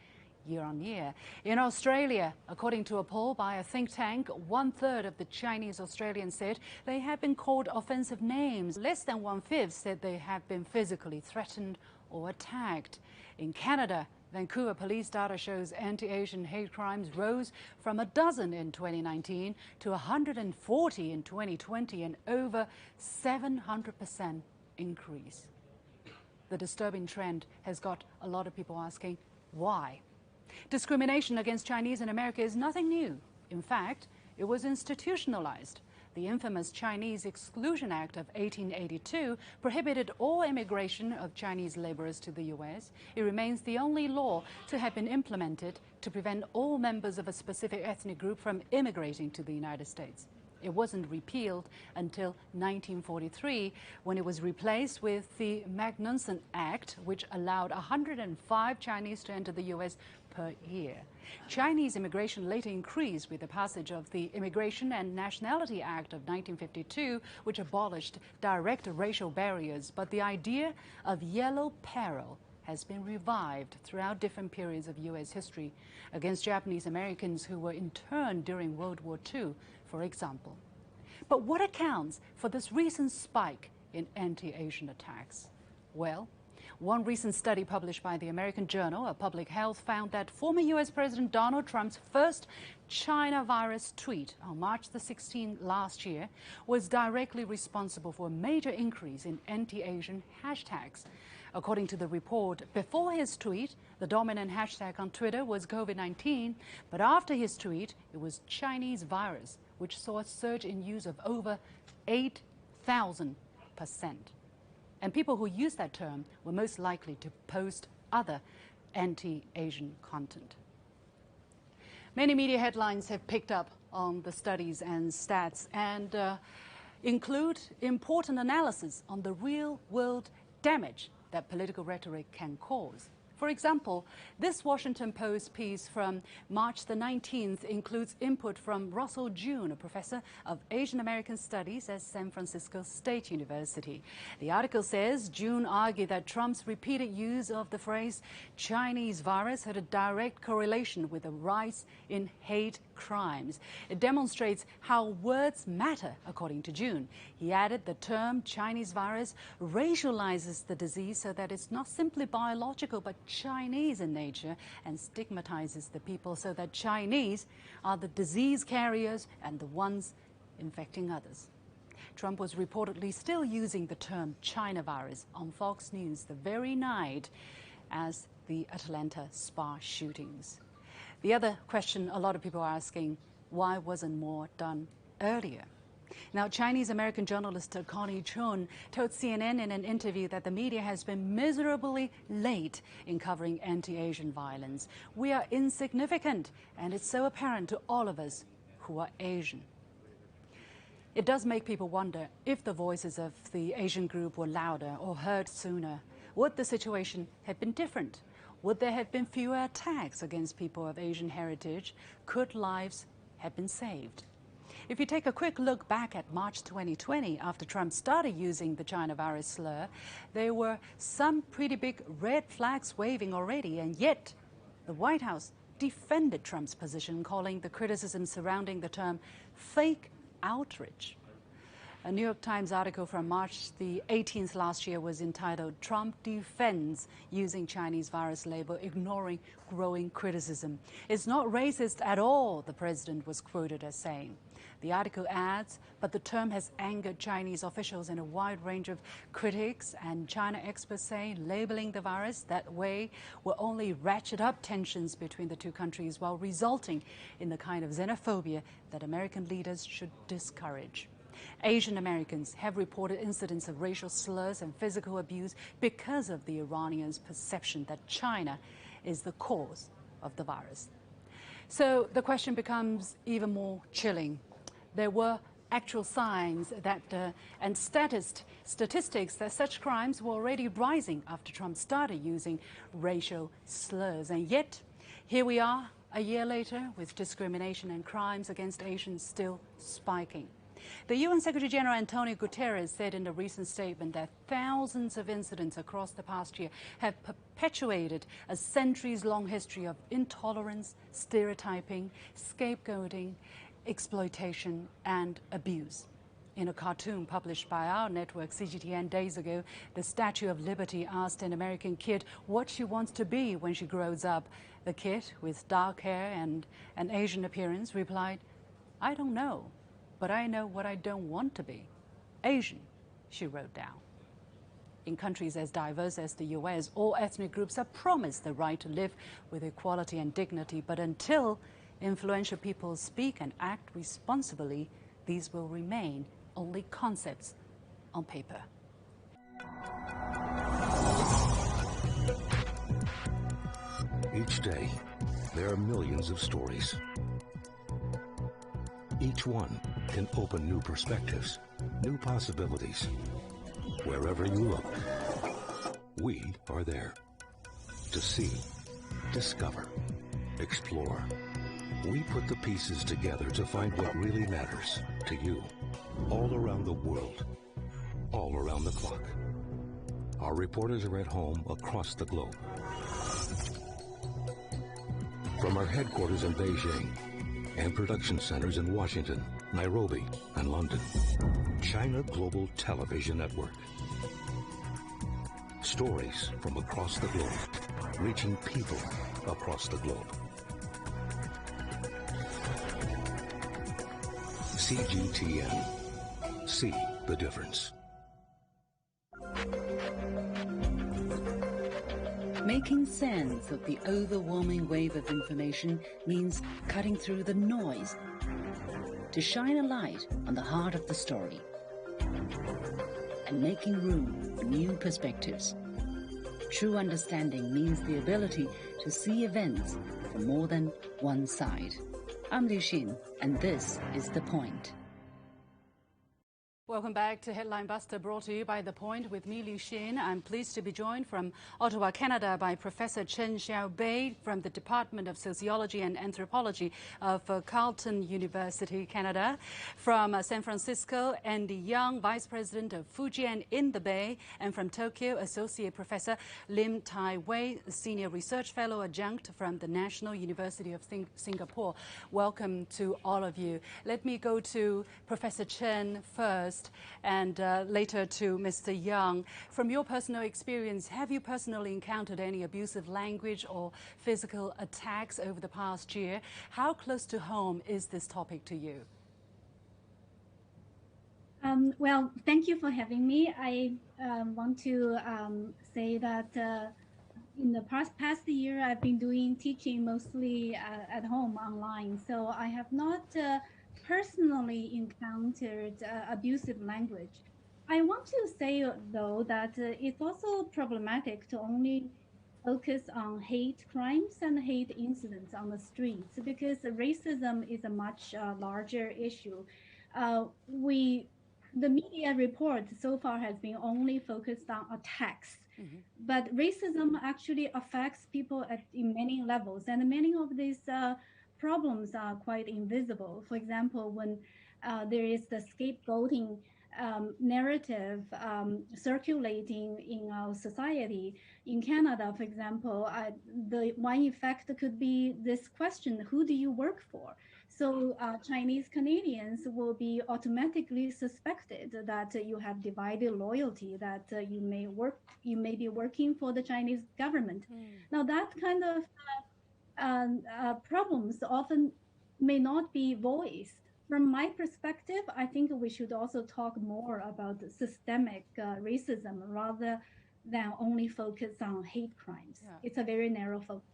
year on year. In Australia, according to a poll by a think tank, 1/3 of the Chinese Australians said they have been called offensive names. Less than 1/5 said they have been physically threatened or attacked. In Canada, Vancouver police data shows anti-Asian hate crimes rose from a dozen in 2019 to 140 in 2020, an over 700% increase. The disturbing trend has got a lot of people asking why. Discrimination against Chinese in America is nothing new. In fact, it was institutionalized. The infamous Chinese Exclusion Act of 1882 prohibited all immigration of Chinese laborers to the U.S. It remains the only law to have been implemented to prevent all members of a specific ethnic group from immigrating to the United States. It wasn't repealed until 1943, when it was replaced with the Magnuson Act, which allowed 105 Chinese to enter the U.S. per year. Chinese immigration later increased with the passage of the Immigration and Nationality Act of 1952, which abolished direct racial barriers. But the idea of yellow peril has been revived throughout different periods of U.S. history against Japanese Americans who were interned during World War II, for example. But what accounts for this recent spike in anti-Asian attacks? Well, one recent study published by the American Journal of Public Health found that former U.S. President Donald Trump's first China virus tweet on March the 16th last year was directly responsible for a major increase in anti-Asian hashtags. According to the report, before his tweet, the dominant hashtag on Twitter was COVID-19, but after his tweet, it was Chinese virus, which saw a surge in use of over 8,000%. And people who used that term were most likely to post other anti-Asian content. Many media headlines have picked up on the studies and stats and include important analysis on the real-world damage that political rhetoric can cause. For example, this Washington Post piece from March the 19th includes input from Russell June, a professor of Asian American Studies at San Francisco State University. The article says June argued that Trump's repeated use of the phrase Chinese virus had a direct correlation with a rise in hate crimes. It demonstrates how words matter, according to June. He added the term Chinese virus racializes the disease so that it's not simply biological but Chinese in nature, and stigmatizes the people so that Chinese are the disease carriers and the ones infecting others. Trump was reportedly still using the term China virus on Fox News the very night as the Atlanta spa shootings. The other question a lot of people are asking, why wasn't more done earlier? Now, Chinese-American journalist Connie Chun told CNN in an interview that the media has been miserably late in covering anti-Asian violence. We are insignificant, and it's so apparent to all of us who are Asian. It does make people wonder if the voices of the Asian group were louder or heard sooner. Would the situation have been different? Would there have been fewer attacks against people of Asian heritage? Could lives have been saved? If you take a quick look back at March 2020, after Trump started using the China virus slur, there were some pretty big red flags waving already, and yet the White House defended Trump's position, calling the criticism surrounding the term fake outrage. A New York Times article from March the 18th last year was entitled "Trump Defends Using Chinese Virus Label, Ignoring Growing Criticism." It's not racist at all, the president was quoted as saying. The article adds, but the term has angered Chinese officials and a wide range of critics, and China experts say labeling the virus that way will only ratchet up tensions between the two countries while resulting in the kind of xenophobia that American leaders should discourage. Asian Americans have reported incidents of racial slurs and physical abuse because of the Iranians' perception that China is the cause of the virus. So the question becomes even more chilling. There were actual signs that and statistics that such crimes were already rising after Trump started using racial slurs. And yet, here we are a year later with discrimination and crimes against Asians still spiking. The UN Secretary-General Antonio Guterres said in a recent statement that thousands of incidents across the past year have perpetuated a centuries-long history of intolerance, stereotyping, scapegoating, exploitation, and abuse. In a cartoon published by our network, CGTN, days ago, the Statue of Liberty asked an American kid what she wants to be when she grows up. The kid, with dark hair and an Asian appearance, replied, "I don't know. But I know what I don't want to be. Asian," she wrote down. In countries as diverse as the US, all ethnic groups are promised the right to live with equality and dignity. But until influential people speak and act responsibly, these will remain only concepts on paper. Each day, there are millions of stories. Each one can open new perspectives, new possibilities. Wherever you look, we are there to see, discover, explore. We put the pieces together to find what really matters to you, all around the world, all around the clock. Our reporters are at home across the globe. From our headquarters in Beijing and production centers in Washington, Nairobi, and London, China Global Television Network. Stories from across the globe, reaching people across the globe. CGTN. See the difference. Making sense of the overwhelming wave of information means cutting through the noise to shine a light on the heart of the story and making room for new perspectives. True understanding means the ability to see events from more than one side. I'm Liu Xin, and this is The Point. Welcome back to Headline Buster, brought to you by The Point with me, Liu Xin. I'm pleased to be joined from Ottawa, Canada, by Professor Chen Xiaobei from the Department of Sociology and Anthropology of Carleton University, Canada. From San Francisco, Andy Young, Vice President of Fujian in the Bay. And from Tokyo, Associate Professor Lim Tai Wei, Senior Research Fellow Adjunct from the National University of Singapore. Welcome to all of you. Let me go to Professor Chen first, and later to Mr. Young. From your personal experience, have you personally encountered any abusive language or physical attacks over the past year? How close to home is this topic to you? Well, thank you for having me. I want to say that in the past year, I've been doing teaching mostly at home online. So I have not personally encountered abusive language. I want to say, though, that it's also problematic to only focus on hate crimes and hate incidents on the streets, because racism is a much larger issue. The media report so far has been only focused on attacks. But racism actually affects people in many levels, and many of these problems are quite invisible. For example, when there is the scapegoating narrative circulating in our society. In Canada, for example, the one effect could be this question: who do you work for? So Chinese Canadians will be automatically suspected that you have divided loyalty, that you may be working for the Chinese government. Now that kind of problems often may not be voiced. From my perspective, I think we should also talk more about systemic racism rather than only focus on hate crimes. Yeah. It's a very narrow focus.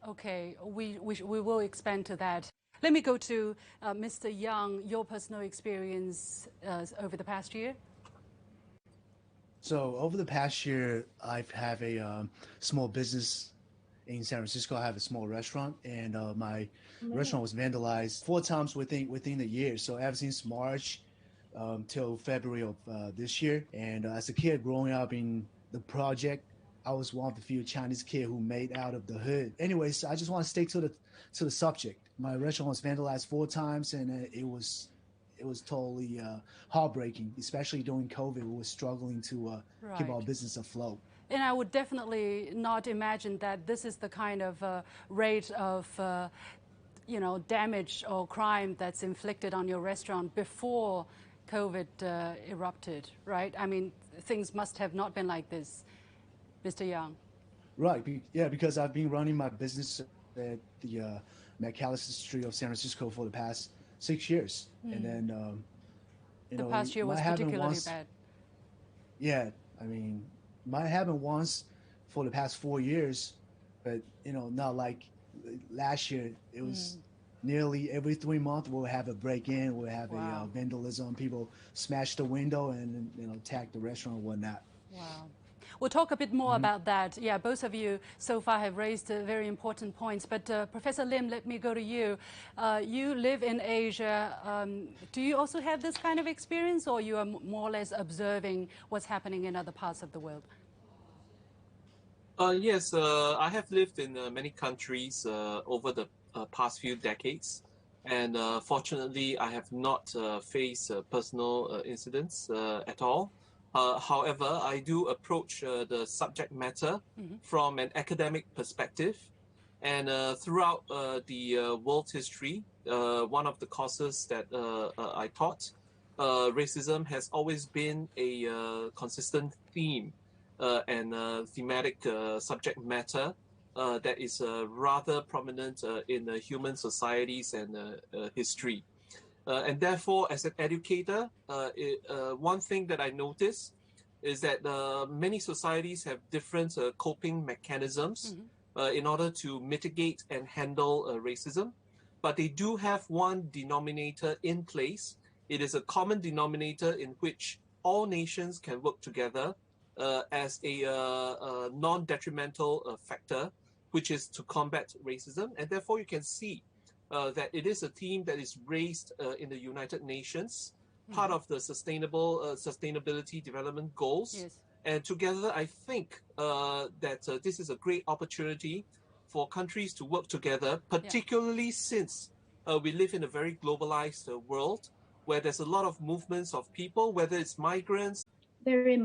Okay, we will expand to that. Let me go to Mr. Yang, your personal experience over the past year. So over the past year, I've have a small business in San Francisco. I have a small restaurant, and my restaurant was vandalized 4 times within the year. So ever since March till February of this year. And as a kid growing up in the project, I was one of the few Chinese kids who made out of the hood. Anyways, I just want to stick to the subject. My restaurant was vandalized 4 times, and it was totally heartbreaking, especially during COVID. We were struggling to keep our business afloat. And I would definitely not imagine that this is the kind of rate of damage or crime that's inflicted on your restaurant before COVID erupted, right? I mean, things must have not been like this, Mr. Yang. Right, yeah, because I've been running my business at the McAllister Street of San Francisco for the past 6 years. And then, the past year was particularly bad. Yeah, I mean, might happen once for the past 4 years, but, not like last year. It was nearly every 3 months we'll have a break-in, we'll have a vandalism, people smash the window and, attack the restaurant and whatnot. Wow. We'll talk a bit more about that. Yeah, both of you so far have raised very important points. But Professor Lim, let me go to you. You live in Asia. Do you also have this kind of experience, or you are more or less observing what's happening in other parts of the world? Yes, I have lived in many countries over the past few decades. And fortunately, I have not faced personal incidents at all. However, I do approach the subject matter from an academic perspective. And throughout the world's history, one of the causes that I taught, racism has always been a consistent theme and thematic subject matter that is rather prominent in human societies and history. And therefore, as an educator, one thing that I notice is that many societies have different coping mechanisms in order to mitigate and handle racism. But they do have one denominator in place. It is a common denominator in which all nations can work together as a non-detrimental factor, which is to combat racism. And therefore, you can see that it is a theme that is raised in the United Nations, part of the sustainability development goals. Yes. And together, I think that this is a great opportunity for countries to work together, particularly since we live in a very globalized world where there's a lot of movements of people, whether it's migrants. Very much.